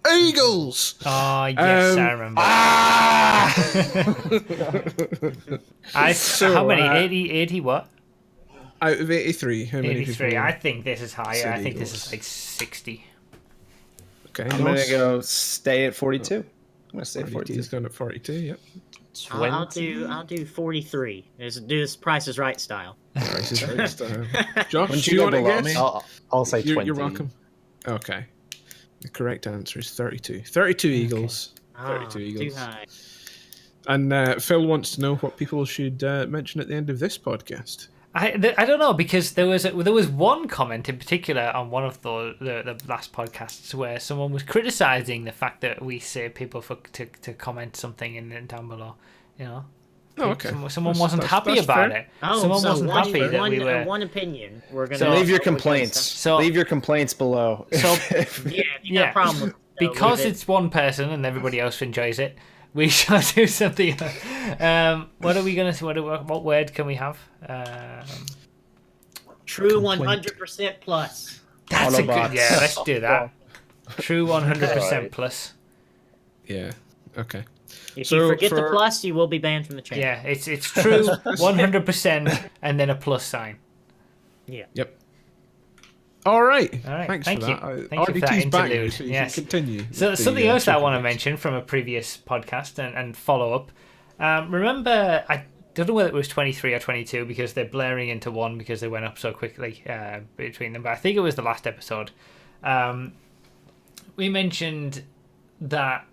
Eagles! Oh yes, I remember. How many? 80 what? Out of 83, how many 83. people? I think this is higher. said I think this Eagles. is like 60. Okay, I'm going Nos. to go stay at 42. I'm going to stay at 42. He's done at 42, yep. I'll do 43. Do this Price is Right style. Price is Right style. Josh, Wouldn't do you you go want to below guess? me? I'll say 20. You're welcome. Okay. The correct answer is 32. 32 Eagles. 32 Too Eagles. high. And Phil wants to know what people should mention at the end of this podcast. I don't know, because there was one comment in particular on one of the last podcasts where someone was criticizing the fact that we say people to comment something down below, you know. Oh, okay. Someone wasn't happy that's about fair. it. Oh, Someone so wasn't one, happy that one, we were. one opinion. We're gonna So- Leave your we're gonna- complaints. So- Leave your complaints below. So Yeah, if you got Yeah. a problem with it, though, because leave it. it's one person and everybody else enjoys it, we shall do something. What are we gonna? What word can we have? True Complaint. 100% plus. That's a Autobots. good. Yeah, let's do that. True 100% plus. Yeah. Okay. If So you forget the for- plus, you will be banned from the channel. Yeah, it's true 100% and then a plus sign. Yep. All right. All right, Thanks thank for you. that. Thank you for that RDT's back, interlude. so you Yes. can continue. So with the, something else that I want to topics. mention from a previous podcast and follow up. Remember, I don't know whether it was 23 or 22 because they're blaring into one because they went up so quickly between them. But I think it was the last episode. We mentioned that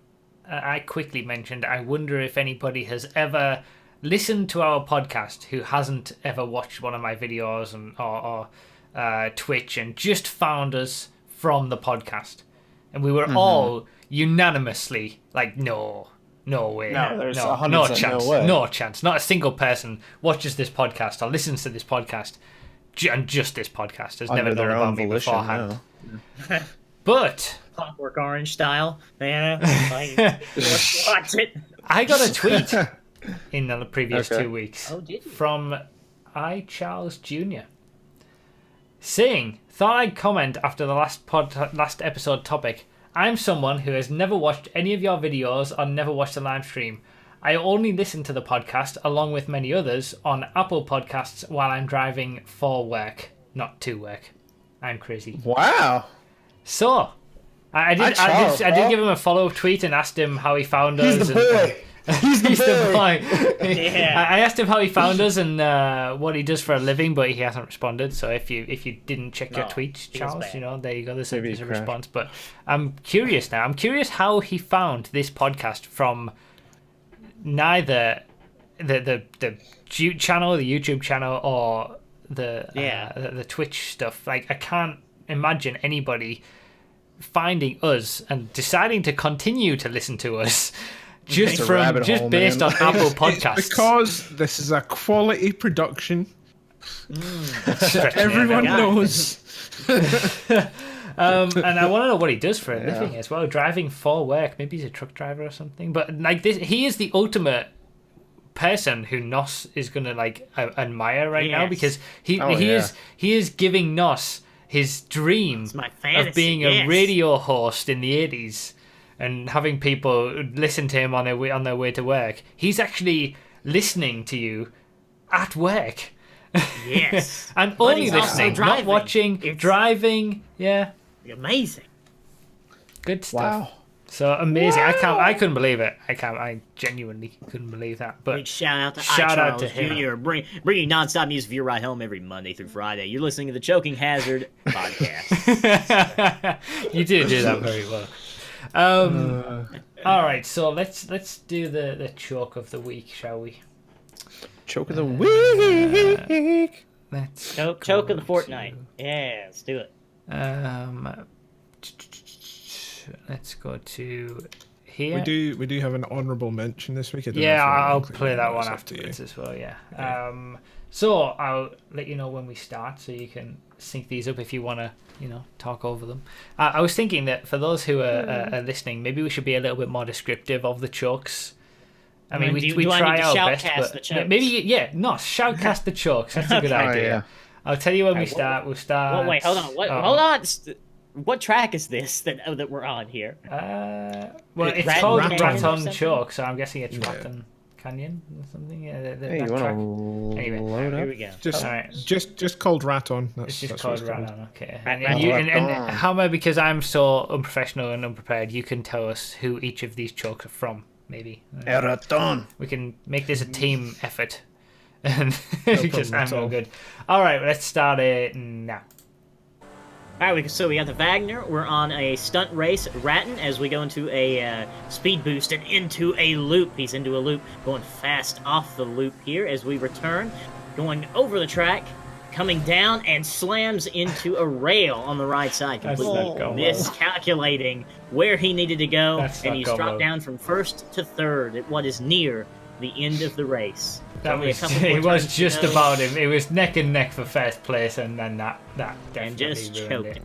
I quickly mentioned, I wonder if anybody has ever listened to our podcast who hasn't ever watched one of my videos or Twitch and just found us from the podcast. And we were all unanimously like, no way. No, there's no 100% no no chance. way. No chance. Not a single person watches this podcast or listens to this podcast and just this podcast has never Under known their about own me volition, beforehand. no. But Clockwork Orange style. Yeah. Like, let's watch it. I got a tweet in the previous Okay. 2 weeks Oh, did you? from Charles Jr. saying, thought I'd comment after the last episode topic. I'm someone who has never watched any of your videos or never watched a live stream. I only listen to the podcast, along with many others, on Apple Podcasts while I'm driving for work, not to work. I'm crazy. Wow. So, I did give him a follow-up tweet and asked him how he found us. He's the boy. He's the boy. Yeah. I asked him how he found us and what he does for a living, but he hasn't responded. So if you didn't check your No, tweet, feels Charles, bad. there you go. There's a Maybe he crashed. response. But I'm curious now. I'm curious how he found this podcast from neither the channel, the YouTube channel, or the Twitch stuff. Like, I can't imagine anybody finding us and deciding to continue to listen to us just It's a rabbit hole, based man. on Apple Podcasts. It's because this is a quality production. Stretching Everyone it out. knows. And I want to know what he does for a living as well, driving for work. Maybe he's a truck driver or something. But like this, he is the ultimate person who Nos is gonna like admire right now, Yes. because he Oh, yeah. is giving Nos his dream It's my fantasy. of being yes. a radio host in the 80s and having people listen to him on their way to work. He's actually listening to you at work. Yes. And But only he's also listening, not driving. watching, It's- driving. Yeah. Amazing. Good stuff. Wow. So amazing! I couldn't believe it. I genuinely couldn't believe that. But Big shout out to shout out to him. Jr. Bringing nonstop music for your ride home every Monday through Friday. You're listening to the Choking Hazard podcast. You do that very well. All right, so let's do the choke of the week, shall we? Choke of the week. Let's Choke of the fortnight. Yeah, let's do it. Let's go to here. We do have an honourable mention this week. I don't know Yeah, if you want I'll to play that one it's up to you. afterwards as well. Yeah. Okay. So I'll let you know when we start, so you can sync these up if you want to, talk over them. I was thinking that for those who are listening, maybe we should be a little bit more descriptive of the chokes. I mean, we try our best, but maybe shoutcast the chokes. That's a good idea. Yeah. I'll tell you when we start. We'll start. Well, wait, hold on. Hold on. What track is this that we're on here? Well, it's Rat- called Raton or Raton something? Choke, so I'm guessing it's Raton Canyon or something. Yeah, Hey, that you want track. to Anyway, load Here up? we go. Just, All right. just called Raton. It's just that's called what it's Raton, okay. Raton. And Hammer, because I'm so unprofessional and unprepared, you can tell us who each of these chokes are from, maybe. Raton. We can make this a team effort. Because I'm no good. All right, let's start it now. All right, so we got the Wagner. We're on a stunt race, Raton, as we go into a speed boost and into a loop. He's into a loop, going fast off the loop here as we return, going over the track, coming down and slams into a rail on the right side, That's completely not going well. miscalculating where he needed to go, That's and not he's going dropped well. down from first to third at what is near the end of the race. That Only a was, couple more it was turns to just go. about him. It was neck and neck for first place, and then that definitely And just ruined choked it. him.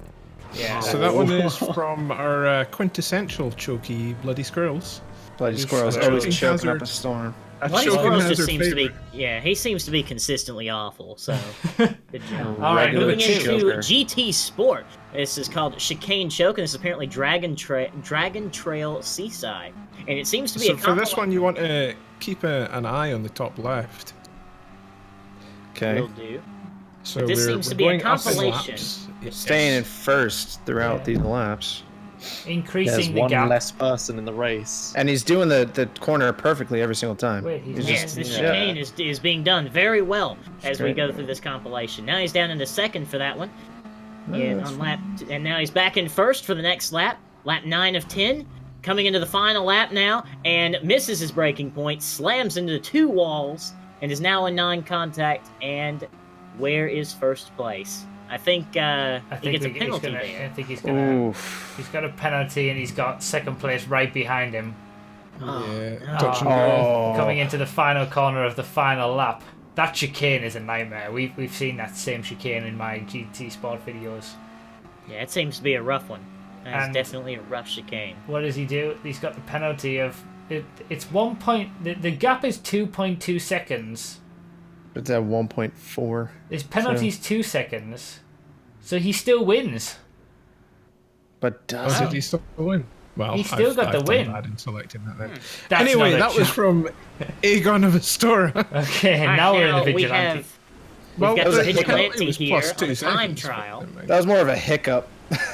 Yeah. So that one is from our quintessential chokey Bloody Squirrels. Bloody squirrels Squirrels. always choking up Hazard. a storm. Bloody Choking Squirrels Hazard just seems to be, favourite. he seems to be consistently awful, so good job. All right, Regular Moving into choker. GT Sport. This is called Chicane Choke, and this is apparently Dragon Trail Seaside. And it seems to be So a for this one, you want to keep an eye on the top left. Okay. will do. So But this we're, seems to we're be a going up in compilation. laps. Yes. Staying in first throughout Yeah. these laps. There's Increasing the one gap. less person in the race. And he's doing the corner perfectly every single time. Wait, he's Yes, this yeah. chicane is being done very well as we Great. go through this compilation. Now he's down into second for that one. Yeah, on lap, and now he's back in first for the next lap. Lap 9 of 10. Coming into the final lap now, and misses his braking point, slams into 2 walls, and is now in non-contact. And where is first place? I think he gets a penalty there. I think he's gonna. Oof. He's got a penalty, and he's got second place right behind him. Oh, Yeah, no. touch and go. Oh. Coming into the final corner of the final lap. That chicane is a nightmare. We've seen that same chicane in my GT Sport videos. Yeah, it seems to be a rough one. That's And- definitely a rough chicane. What does he do? He's got the penalty of it's 1 point. The gap is 2.2 seconds. It's at 1.4. His penalty's 2 seconds, so he still wins. But Oh, does did it? he still win? Well, He still got the done win. bad in selecting that then. That's Anyway, not a that was cho- from Aegon of Astora. Okay, Alright, now we're in the we vigilante. have Well, got was the a hiccup. vigilante It was here plus on 2 a time seconds. trial. That was more of a hiccup.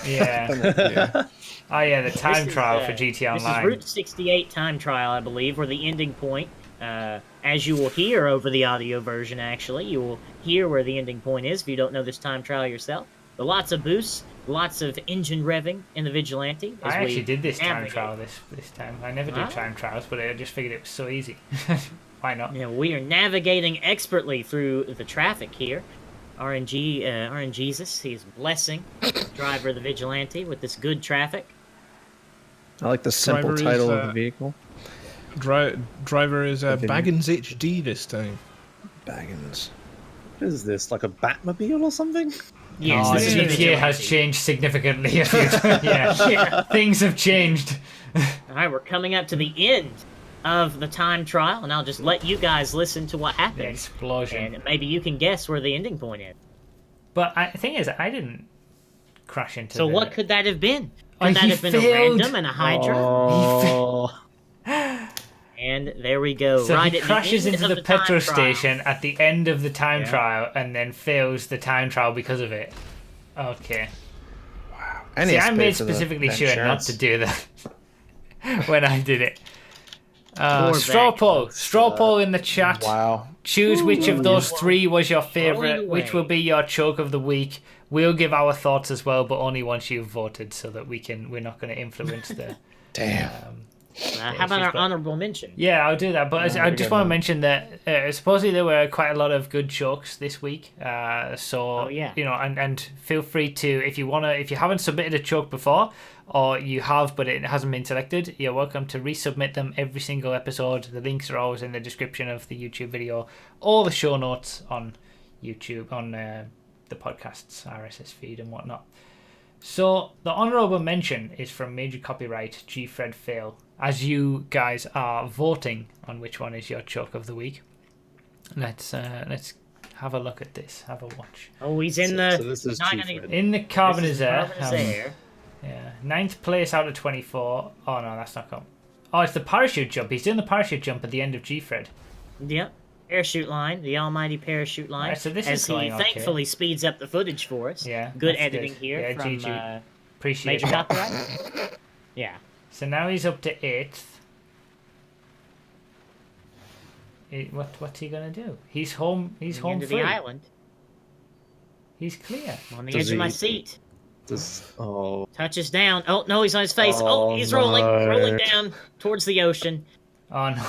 Yeah. Yeah. Oh yeah, the time This is, trial for GT This is Online. Route 68 time trial, I believe, where the ending point, as you will hear over the audio version, actually, you will hear where the ending point is if you don't know this time trial yourself. But lots of boosts, lots of engine revving in the Vigilante. as I we actually did this time navigate. trial this time. I never do Ah. time trials, but I just figured it was so easy. Why not? Yeah, we are navigating expertly through the traffic here. RNGesus, he is blessing the driver of the Vigilante with this good traffic. I like the simple Driver is, title of the vehicle. Driver is Video. Baggins HD this time. Baggins. What is this? Like a Batmobile or something? Yes, Oh, this is the GTA has Vigilante. changed significantly. Yeah, things have changed. All right, we're coming up to the end of the time trial, and I'll just let you guys listen to what The happens, explosion. and maybe you can guess where the ending point is. But the thing is, I didn't crash into. So the... what could that have been? Oh, Could that he have been a failed. random and a Hydra? Oh, And there we go. So right he at the crashes end into of the time petrol trial. station at the end of the time Yeah. trial, and then fails the time trial because of it. Okay. See, I made specifically sure not to do that when I did it. Straw poll in the chat. Wow. Choose which of those three was your favourite, which will be your choke of the week. We'll give our thoughts as well, but only once you've voted, so that we're not going to influence the. Damn. How about our honourable mention? Yeah, I'll do that. But I just want to mention that supposedly there were quite a lot of good chokes this week. And feel free to, if you haven't submitted a choke before, or you have but it hasn't been selected, you're welcome to resubmit them every single episode. The links are always in the description of the YouTube video, all the show notes on YouTube, on the podcast's RSS feed and whatnot. So the honourable mention is from Major Copyright Gfred Fail, as you guys are voting on which one is your choke of the week. Let's have a look at this. Have a watch. Oh, he's in the. So this is In the Carbonizaire. Carbonizaire. Yeah, 9th place out of 24. Oh no, that's not come. Oh, it's the parachute jump. He's doing the parachute jump at the end of Gfred. Yep. Parachute line, the almighty parachute line. Right, so this as is he going thankfully speeds up the footage for us. Yeah, good that's editing good. here Yeah, from GG. Appreciate Major it. Copyright. Yeah. So now he's up to 8th. What's he gonna do? He's home. He's home into free. the island. He's clear. I'm on the Does edge of my he- seat. Oh, Touches down. Oh no, he's on his face. Oh, He's no. rolling down towards the ocean. Oh no.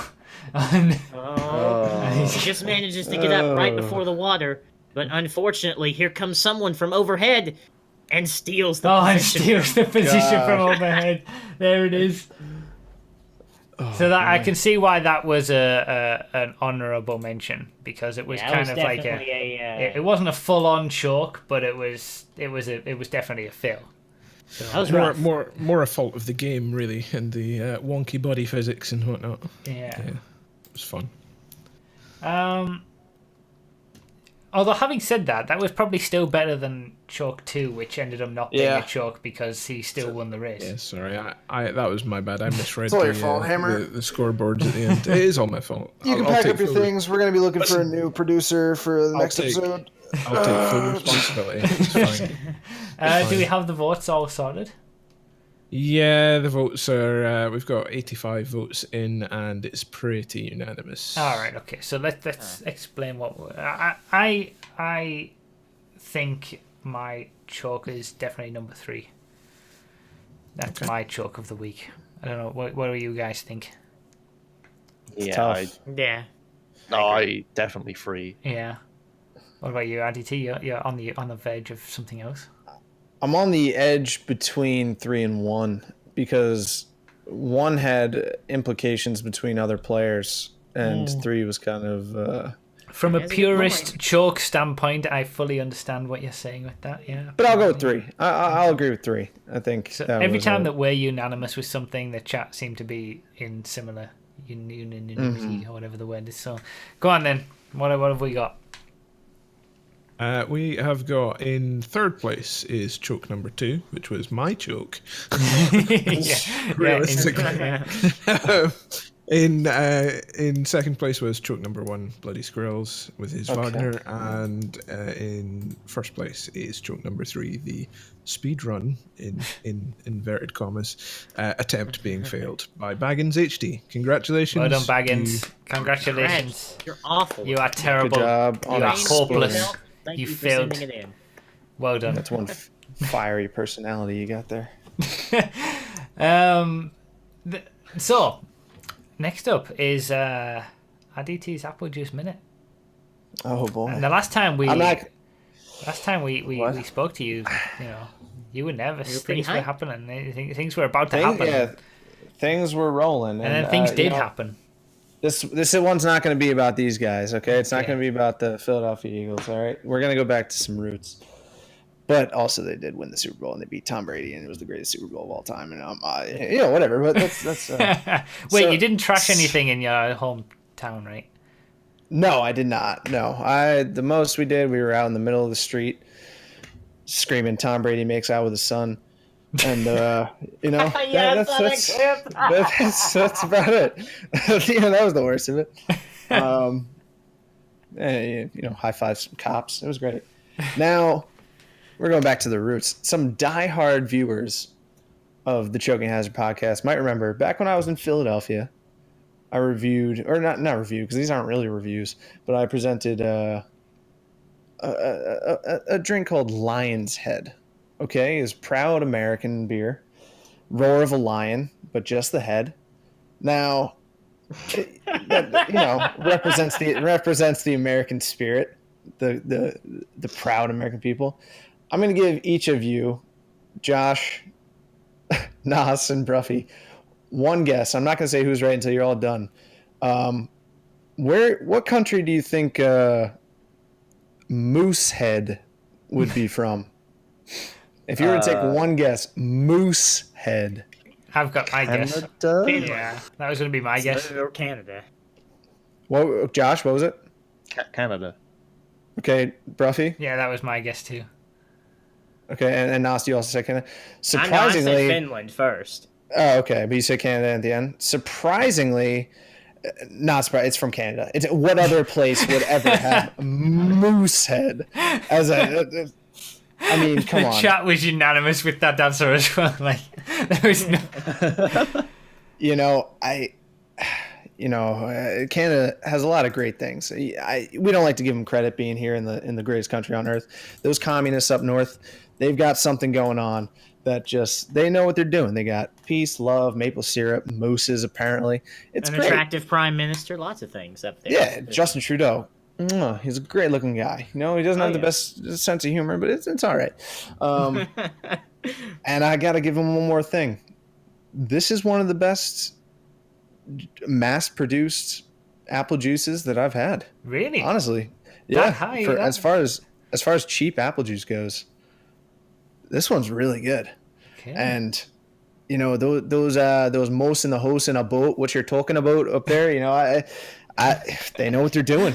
Oh, no. Oh, he just manages to get up right before the water, but unfortunately, here comes someone from overhead and steals the And position. steals the position from overhead. There it is. So that I can see why that was an honourable mention, because it was Yeah, kind of like definitely it wasn't a full on choke, but it was definitely a fail. that was rough. More a fault of the game, really, and the wonky body physics and whatnot. Yeah. It was fun. Although having said that was probably still better than choke 2, which ended up not being Yeah. a choke because he still won the race. Yeah, sorry, I that was my bad. I misread It's all your fault, Hammer. the scoreboards at the end. It is all my fault. You can I'll pack take up your full- things. We're going to be looking for a new producer for the I'll next take- episode. I'll take full responsibility. It's fine. Do we have the votes all sorted? Yeah, the votes are. We've got 85 votes in, and it's pretty unanimous. All right. Okay. So let's explain what I think my choke is definitely number 3. That's my choke of the week. I don't know. What do you guys think? yeah, tough. Yeah. I definitely free. Yeah. What about you, RDT? You're on the verge of something else. I'm on the edge between 3 and 1 because 1 had implications between other players, and 3 was kind of. From a That's a good purist point. choke standpoint, I fully understand what you're saying with that. Yeah. But I'll go with 3. I'll agree with 3. I think So that every was time a- that we're unanimous with something, the chat seem to be in similar unanimity or whatever the word is. So, go on then. What have we got? We have got in 3rd place is choke number 2, which was my choke. Realistically. In 2nd place was choke number 1, Bloody Squirrels with his Wagner, and in 1st place is choke number 3, the speedrun in inverted commas attempt being failed by Baggins HD. Congratulations! Well done, Baggins. Congratulations. You're awful. You are terrible. Good job. You are hopeless. Thank You you for failed. sending it in. Well done. That's one fiery personality you got there. So, next up is RDT's Apple Juice Minute. Oh boy! And the last time we I'm not. we spoke to you, you were nervous. You were pretty Things were hyped. happening. Things were about to happen. Yeah, things were rolling, And then things did you know, happen. This one's not going to be about these guys, okay? It's not Okay. going to be about the Philadelphia Eagles, all right? We're going to go back to some roots. But also, they did win the Super Bowl, and they beat Tom Brady, and it was the greatest Super Bowl of all time. And whatever. But that's. Wait, so- you didn't trash anything in your hometown, right? No, I did not. No, the most we did, we were out in the middle of the street, screaming, "Tom Brady makes out with his son," and that's about it. That was the worst of it. High five some cops. It was great. Now, we're going back to the roots. Some diehard viewers of the Choking Hazard podcast might remember back when I was in Philadelphia, I reviewed, or not reviewed, because these aren't really reviews, but I presented a drink called Lion's Head. Okay, is proud American beer, roar of a lion, but just the head. Now, represents the American spirit, the proud American people. I'm going to give each of you, Josh, Nas, and Bruffy, one guess. I'm not going to say who's right until you're all done. What country do you think Moosehead would be from? If you were to take one guess, Moosehead. I've got my guess. Yeah, that was going to be my guess. Or Canada. What, Josh? What was it? Canada. Okay, Bruffy. Yeah, that was my guess too. Okay, and Nas, you also said Canada. Surprisingly, I said Finland first. Oh, okay, but you said Canada at the end. Surprisingly, not surprised. It's from Canada. It's what other place would ever have Moosehead as a? I mean, come on. The chat was unanimous with that answer as well. Like, there was no. Canada has a lot of great things. We don't like to give them credit being here in the greatest country on earth. Those communists up north, they've got something going on that they know what they're doing. They got peace, love, maple syrup, mooses. Apparently, it's an great. Attractive prime minister, lots of things up there. Yeah, Justin Trudeau. He's a great looking guy. He doesn't have the best sense of humor, but it's all right. And I got to give him one more thing. This is one of the best mass-produced apple juices that I've had. Really? Honestly, that high, as far as cheap apple juice goes, this one's really good. Okay. And those most in the host in a boat, what you're talking about up there, they know what they're doing.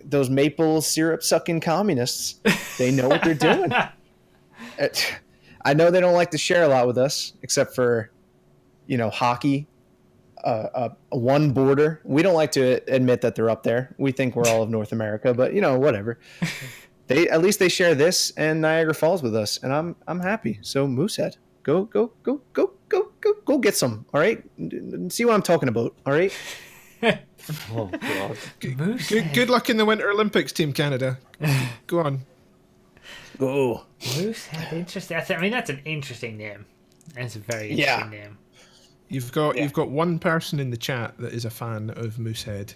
Those maple syrup sucking communists, they know what they're doing. I know they don't like to share a lot with us, except for, hockey, one border. We don't like to admit that they're up there. We think we're all of North America, but whatever. At least they share this and Niagara Falls with us, and I'm happy. So Moosehead, go get some. All right, see what I'm talking about. All right. Oh god. Good luck in the Winter Olympics, Team Canada. Go on. Go. Moosehead, interesting. That's an interesting name. That's a very interesting name. You've got one person in the chat that is a fan of Moosehead.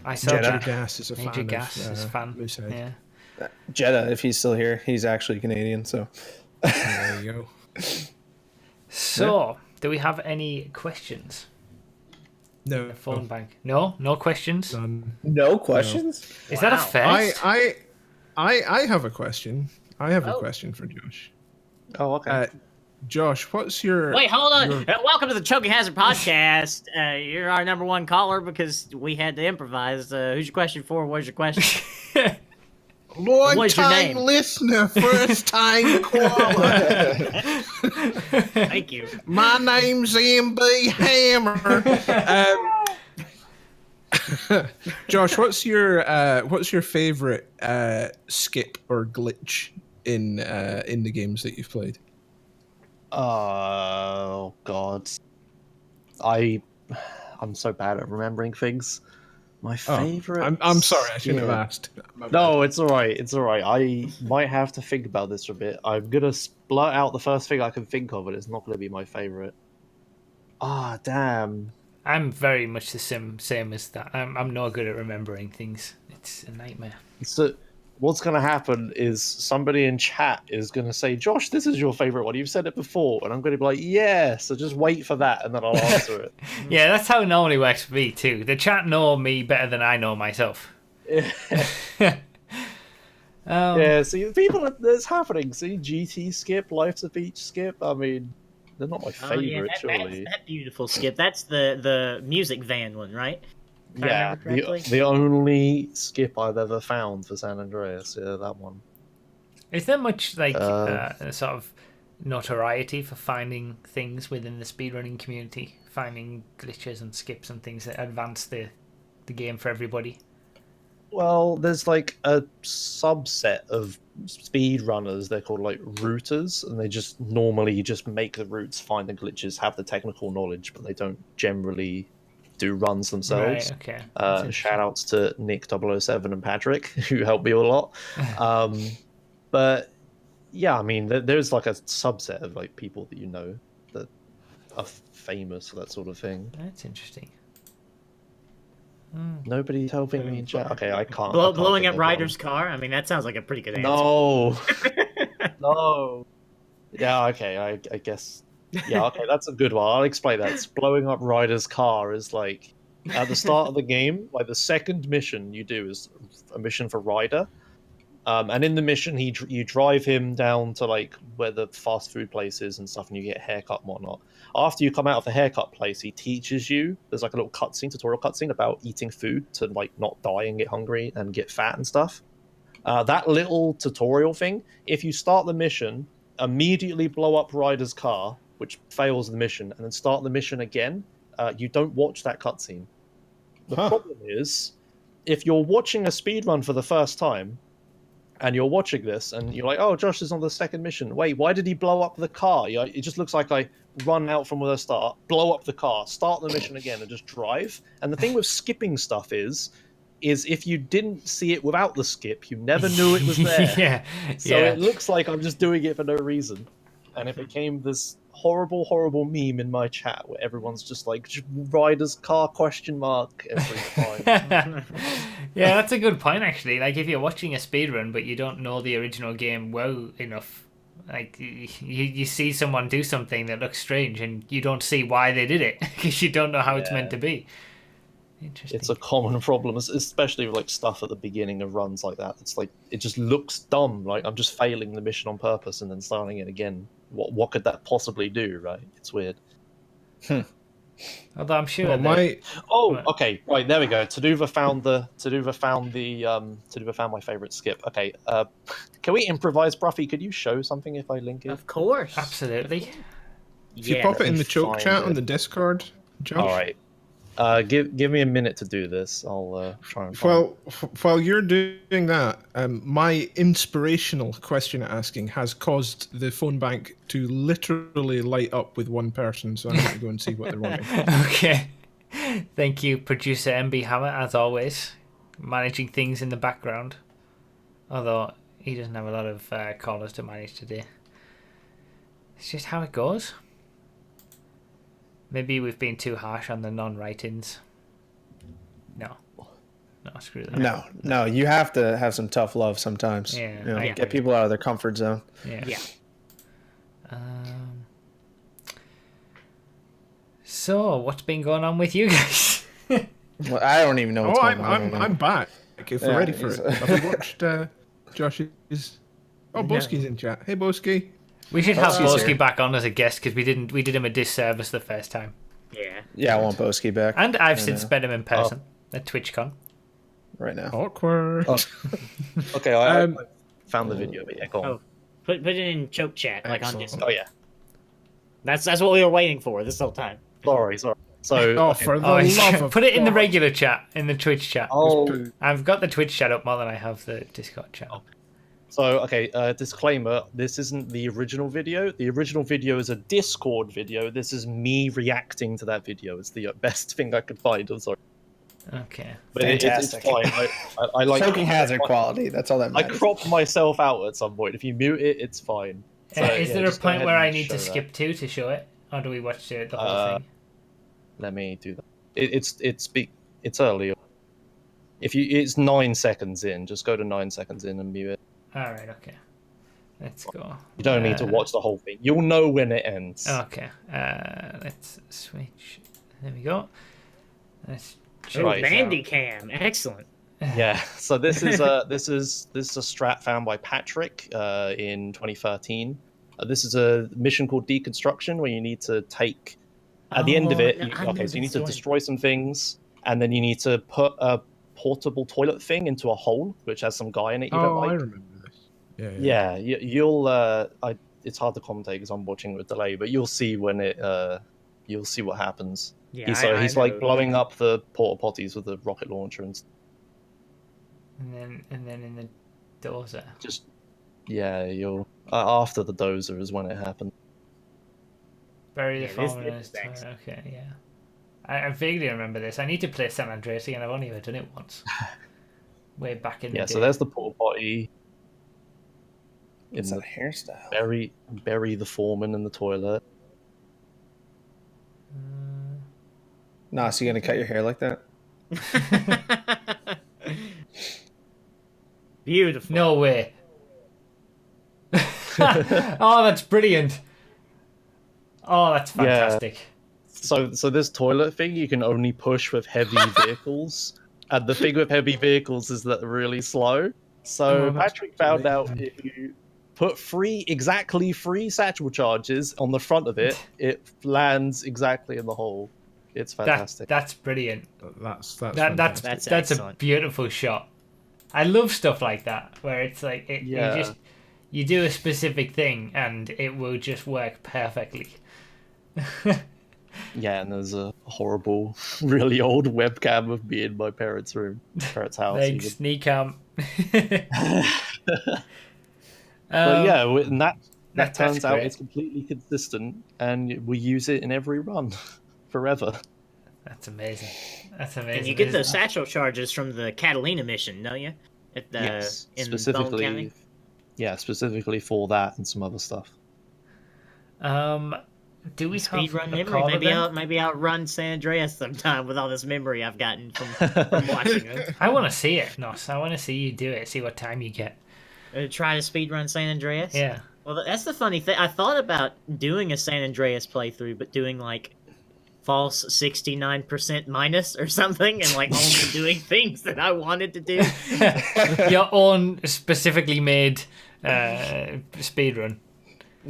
I saw Major Gas is a Major fan Gas of is a fan. Moosehead. Yeah. Jeddah, if he's still here, he's actually Canadian. So There you go. So, do we have any questions? No. Phone bank. No questions. no questions. Is that a first? I have a question. I have a question for Josh. Oh, okay. Josh, what's your... Wait, hold on. Welcome to the Choking Hazard podcast. You're our number one caller because we had to improvise. Who's your question for? What's your question? Long time listener, first time caller. Thank you. My name's MB Hammer. Josh, what's your favorite skip or glitch in the games that you've played? Oh god, I'm so bad at remembering things. My favorite. I'm sorry, I shouldn't have asked. No, it's all right. It's all right. I might have to think about this for a bit. I'm gonna blurt out the first thing I can think of, and it's not gonna be my favorite. Ah, damn. I'm very much the same as that. I'm not good at remembering things. It's a nightmare. So, what's going to happen is somebody in chat is going to say, Josh, this is your favorite one. You've said it before. And I'm going to be like, yeah, so just wait for that and then I'll answer it. Yeah, that's how it normally works for me too. The chat know me better than I know myself. Yeah, see, people, it's happening. See, GT skip, Life's a Beach skip. I mean, they're not my favorite, surely. That beautiful skip. That's the music van one, right? Yeah, the only skip I've ever found for San Andreas. Yeah, that one. Is there much sort of notoriety for finding things within the speedrunning community, finding glitches and skips and things that advance the game for everybody? Well, there's like a subset of speedrunners. They're called like routers, and they just normally just make the routes, find the glitches, have the technical knowledge, but they don't generally do runs themselves. Right. Okay. Shout outs to Nick 007 and Patrick, who helped me a lot. But yeah, I mean, there's like a subset of like people that you know that are famous for that sort of thing. That's interesting. Nobody's helping me in chat. Okay, I can't. Blowing up Ryder's car? I mean, that sounds like a pretty good answer. No. No. Yeah, okay, I guess. Yeah, okay, that's a good one. I'll explain that. It's blowing up Ryder's car is like, at the start of the game, like the second mission you do is a mission for Ryder. And in the mission, you drive him down to like where the fast food place is and stuff, and you get a haircut and whatnot. After you come out of the haircut place, he teaches you. There's like a little tutorial cutscene about eating food to like not die and get hungry and get fat and stuff. That little tutorial thing, if you start the mission, immediately blow up Ryder's car, which fails the mission, and then start the mission again, you don't watch that cutscene. The problem is, if you're watching a speedrun for the first time, and you're watching this, and you're like, oh, Josh is on the second mission. Wait, why did he blow up the car? It just looks like I run out from where I start, blow up the car, start the mission again, and just drive. And the thing with skipping stuff is if you didn't see it without the skip, you never knew it was there. So it looks like I'm just doing it for no reason. And it became this horrible, horrible meme in my chat where everyone's just like, Ryder's car question mark every time. Yeah, that's a good point, actually. Like, if you're watching a speedrun, but you don't know the original game well enough, like, you see someone do something that looks strange, and you don't see why they did it, because you don't know how it's meant to be. Interesting. It's a common problem, especially with, like, stuff at the beginning of runs like that. It's like, it just looks dumb. Like, I'm just failing the mission on purpose and then starting it again. What could that possibly do, right? It's weird. Although I'm sure. Okay, right, there we go. Taduva found my favorite skip. Okay, can we improvise, Bruffy? Could you show something if I link it? Of course, absolutely. If you pop it in the choke chat on the Discord, Josh. All right. Give me a minute to do this. I'll try and. While you're doing that, my inspirational question asking has caused the phone bank to literally light up with one person, so I'm going to go and see what they're wanting. Okay. Thank you, producer MB Hammer, as always, managing things in the background. Although he doesn't have a lot of callers to manage today. It's just how it goes. Maybe we've been too harsh on the non-write-ins. No, screw that. No, you have to have some tough love sometimes. Yeah, get people out of their comfort zone. Yeah. So, what's been going on with you guys? Well, I don't even know what's going on. I'm back. If we're ready for it. Have you watched Josh's? Oh, Boski's in chat. Hey, Boski. We should have Boski back on as a guest because we did him a disservice the first time. Yeah, I want Boski back. And I've since met him in person at TwitchCon. Right now. Awkward. Okay, I found the video, but yeah, go on. Oh, put it in choke chat, like on Discord. Oh yeah. That's what we were waiting for this whole time. Sorry. So for the love of put it in the regular chat, in the Twitch chat. Oh. I've got the Twitch chat up more than I have the Discord chat. So, okay, disclaimer, this isn't the original video. The original video is a Discord video. This is me reacting to that video. It's the best thing I could find. I'm sorry. Okay. But it's fine. I like choking hazard quality. That's all that matters. I crop myself out at some point. If you mute it, it's fine. So, is there a point where I need to skip to show it? Or do we watch the whole thing? Let me do that. It's early. It's 9 seconds in. Just go to 9 seconds in and mute it. Alright, okay. Let's go. You don't need to watch the whole thing. You'll know when it ends. Okay. Let's switch. There we go. Let's Bandicam. Excellent. Yeah. So this is a strat found by Patrick in 2013. This is a mission called Deconstruction where you need to take at the end of it. So you need to destroy some things, and then you need to put a portable toilet thing into a hole which has some guy in it you don't like. I remember this. Yeah. You'll. It's hard to commentate because I'm watching with delay, but you'll see when it. You'll see what happens. Yeah, he's like blowing up the porta potties with a rocket launcher and. and then in the dozer. Just you'll after the dozer is when it happened. Bury the this form in his is excellent. toilet. Okay, yeah. I vaguely remember this. I need to play San Andreas again. I've only ever done it once. Way back in the day. So there's the porta potty. It's a hairstyle. Bury the foreman in the toilet. Nah, so you gonna cut your hair like that? Beautiful. No way. Oh, that's brilliant. Oh, that's fantastic. So this toilet thing you can only push with heavy vehicles, and the thing with heavy vehicles is that they're really slow. So Patrick found out if you put exactly three satchel charges on the front of it, it lands exactly in the hole. It's fantastic. That's brilliant. That's That's a excellent. beautiful shot. I love stuff like that where it's like you do a specific thing and it will just work perfectly. Yeah, and there's a horrible, really old webcam of me in my parents' house. Thanks, Sneakam. But yeah, and that turns out great. it's completely consistent, and we use it in every run forever. That's amazing. That's amazing. And you get isn't those it? satchel charges from the Catalina mission, don't you? Yes, in Bone specifically. County? Yeah, specifically for that and some other stuff. Do we Speedrun have memory? Maybe I'll run San Andreas sometime with all this memory I've gotten from watching it. I want to see it, Nos. I want to see you do it. See what time you get. Try to speedrun San Andreas? Yeah. Well, that's the funny thing. I thought about doing a San Andreas playthrough, but doing like false 69% minus or something, and like only doing things that I wanted to do. Your own specifically made speedrun.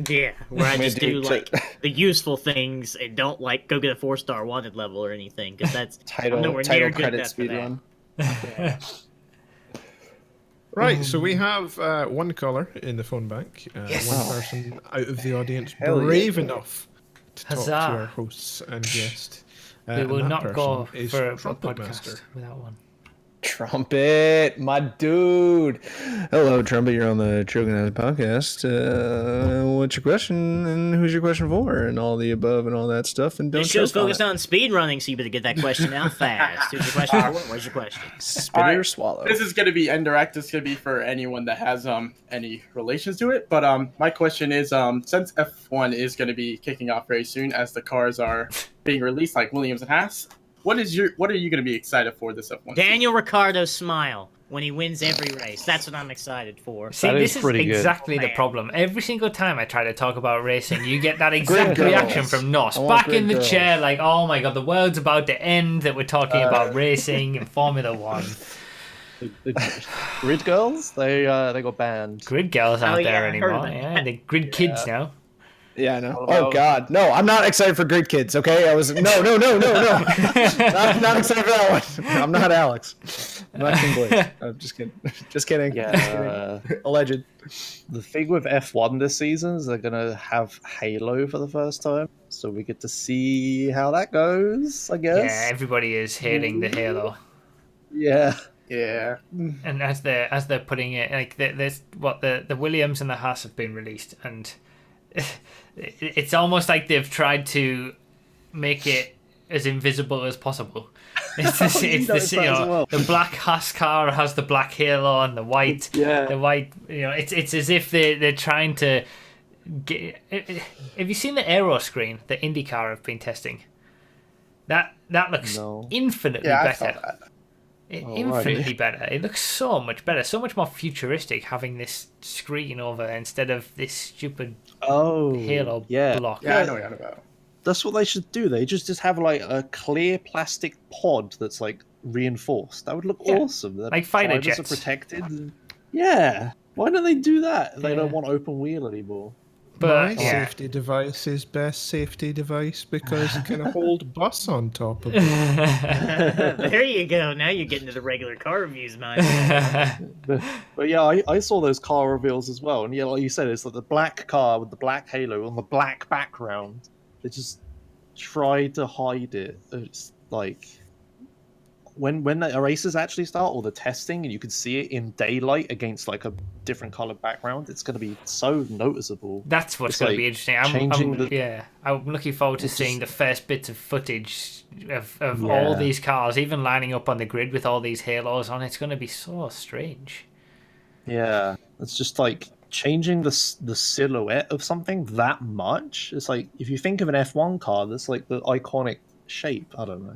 Yeah, where I just do Maybe like the useful things and don't like go get a 4-star wanted level or anything, because that's I'm nowhere title near good credit enough for that. speedrun. Right, so we have one caller in the phone bank. Yes. One person out of the audience Hell yeah. brave enough to talk Huzzah. to our hosts and guests. We and will that not go person is for a Trumpet podcast Master. without one. Trumpet, my dude. Hello, Trumpet. You're on the Choking Out podcast. What's your question, and who's your question for, and all the above, and all that stuff. And don't This show's choke on focused it. on speedrunning, so you better get that question out fast. Who's your question for? Where's your question? Spit All or right. swallow. This is going to be indirect. It's going to be for anyone that has any relations to it. But my question is, since F1 is going to be kicking off very soon, as the cars are being released, like Williams and Haas, what are you going to be excited for this F1? Daniel Ricciardo's smile when he wins every race. That's what I'm excited for. See, That this is is pretty good. exactly the Man. problem. Every single time I try to talk about racing, you get that exact Grid reaction girls. from Nos. I want Back in grid the girls. chair, like, oh my god, the world's about to end that we're talking about racing and Formula One. The Grid Girls, they got banned. Grid girls aren't Oh, yeah, there I heard anymore. of that. Yeah, they're grid kids now. Yeah, I know. What Oh about- God, no! I'm not excited for Grid Kids. Okay, I was no. not excited for that one. I'm not Alex. I'm not King Blaze. I'm just kidding. Just kidding. Yeah, Alleged. the thing with F1 this season is they're gonna have Halo for the first time, so we get to see how that goes. I Yeah, guess. everybody is hating the Halo. Yeah. Yeah. And as they're putting it, like there's what the Williams and the Haas have been released, and it's almost like they've tried to make it as invisible as possible. It's the black Haas car has the black halo and the white. Yeah. The white. It's as if they're trying to get. Have you seen the aero screen that IndyCar have been testing? That looks No. infinitely Yeah, I better. saw that. Infinitely better. It looks so much better, so much more futuristic having this screen over instead of this stupid Oh. Halo yeah. block. Yeah, I know what you're on about. That's what they should do. They just have like a clear plastic pod that's like reinforced. That would look Yeah. awesome. The Like fighter drivers are jets. protected. Yeah. Why don't they do that? They Yeah. don't want open wheel anymore. But My yeah. safety device is best safety device because it can hold bus on top of it. There you go. Now you're getting to the regular car reviews, man. But yeah, I saw those car reveals as well. And yeah, like you said, it's like the black car with the black halo on the black background. They just try to hide it. It's like when the races actually start or the testing, and you can see it in daylight against like a different colored background, it's going to be so noticeable. That's what's It's going to like be interesting. I'm looking forward to seeing the first bits of footage of all these cars, even lining up on the grid with all these halos on. It's going to be so strange. Yeah, it's just like changing the silhouette of something that much. It's like if you think of an F1 car, that's like the iconic shape. I don't know.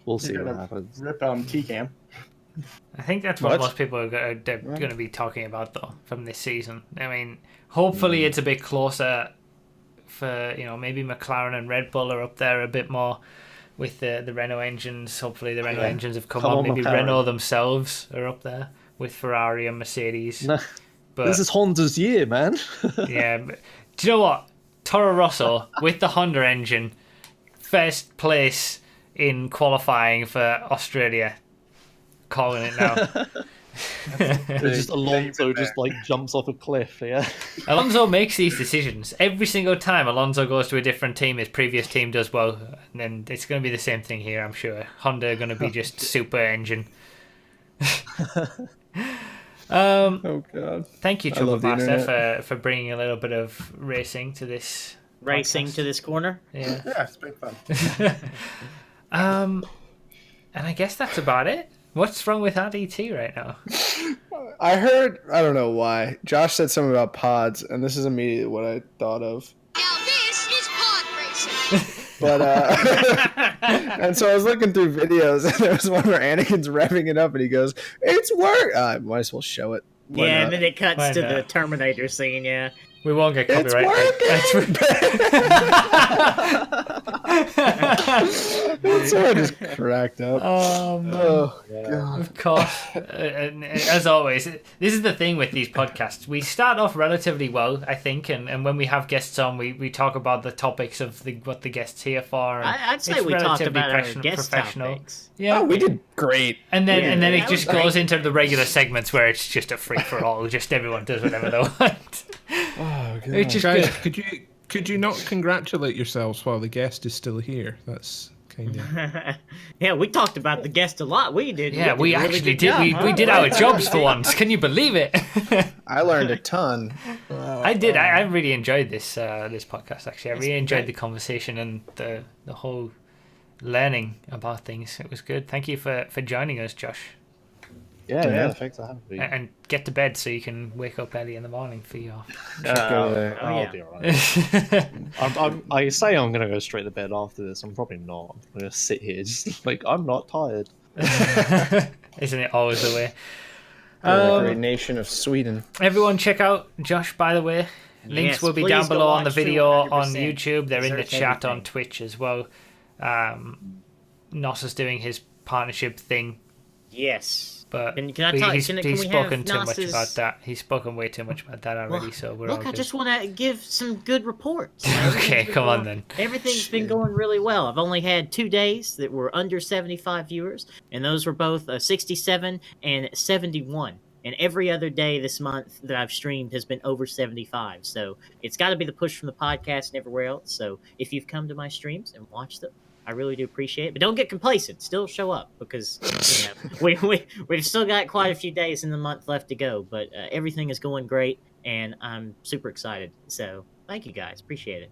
We'll see what happens. Rip T-Cam. I think that's what most people are going to be talking about, though, from this season. I mean, hopefully it's a bit closer for, maybe McLaren and Red Bull are up there a bit more with the Renault engines. Hopefully the Renault engines have come on. Maybe McLaren. Renault themselves are up there with Ferrari and Mercedes. No, but this is Honda's year, man. Yeah. But, do you know what? Toro Rosso with the Honda engine, first place in qualifying for Australia. Calling it now. Just Alonso just like jumps off a cliff, yeah. Alonso makes these decisions. Every single time Alonso goes to a different team, his previous team does well. And then it's going to be the same thing here, I'm sure. Honda are going to be just super engine. Oh, God. Thank you, Trouble Master, for bringing a little bit of racing to this podcast. To this corner? Yeah. Yeah, it's been fun. And I guess that's about it. What's wrong with RDT right now? I heard, I don't know why, Josh said something about pods, and this is immediately what I thought of. Now this is pod racing. But, and so I was looking through videos, and there was one where Anakin's revving it up, and he goes, "It's work!" I might as well show it. Yeah, and then it cuts to the Terminator scene, yeah. We won't get copyright. So I just cracked up. Oh, man. Oh, God. Of course. As always, this is the thing with these podcasts. We start off relatively well, I think, and when we have guests on, we talk about the topics of what the guest's here for. I'd say we talked about our guest topics. Yeah, we did great. And then it just goes into the regular segments where it's just a free-for-all. Just everyone does whatever they want. Oh, God. Which is Guys, good. could you not congratulate yourselves while the guest is still here? That's kind of... Yeah, we talked about the guest a lot. We did. Yeah, we actually did. We did our jobs for once. Can you believe it? I learned a ton. I did. I really enjoyed this podcast, actually. I really enjoyed the conversation and the whole learning about things. It was good. Thank you for joining us, Josh. Yeah, thanks for having me. And get to bed so you can wake up early in the morning for your... I'll be alright. I say I'm going to go straight to bed after this. I'm probably not. I'm going to sit here just like, I'm not tired. Isn't it always the way? The great nation of Sweden. Everyone check out Josh, by the way. Links will be down below on the video on YouTube. They're in the chat on Twitch as well. Nos is doing his partnership thing. Yes. But can I talk, he's spoken too Nas's... much about that. He's spoken way too much about that already, so we're all good. I just want to give some good reports. Okay, come on then. Everything's been going really well. I've only had 2 days that were under 75 viewers, and those were both 67 and 71. And every other day this month that I've streamed has been over 75. So it's got to be the push from the podcast and everywhere else. So if you've come to my streams and watched them, I really do appreciate it. But don't get complacent. Still show up because we've still got quite a few days in the month left to go. But everything is going great, and I'm super excited. So thank you guys. Appreciate it.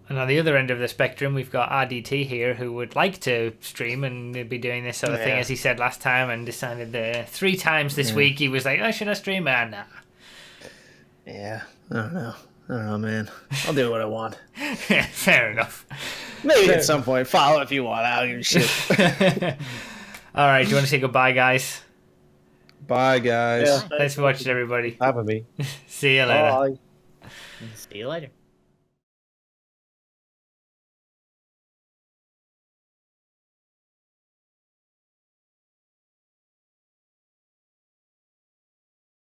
And on the other end of the spectrum, we've got RDT here who would like to stream and be doing this sort of thing, as he said last time, and decided 3 times this week he was like, oh, should I stream? Nah. Yeah, I don't know, man. I'll do what I want. Fair enough. Maybe at some point. Follow if you want. I don't give a shit. All right, do you want to say goodbye, guys? Bye, guys. Yeah, Thanks for watching, everybody. Having me. See you later. Bye. See you later.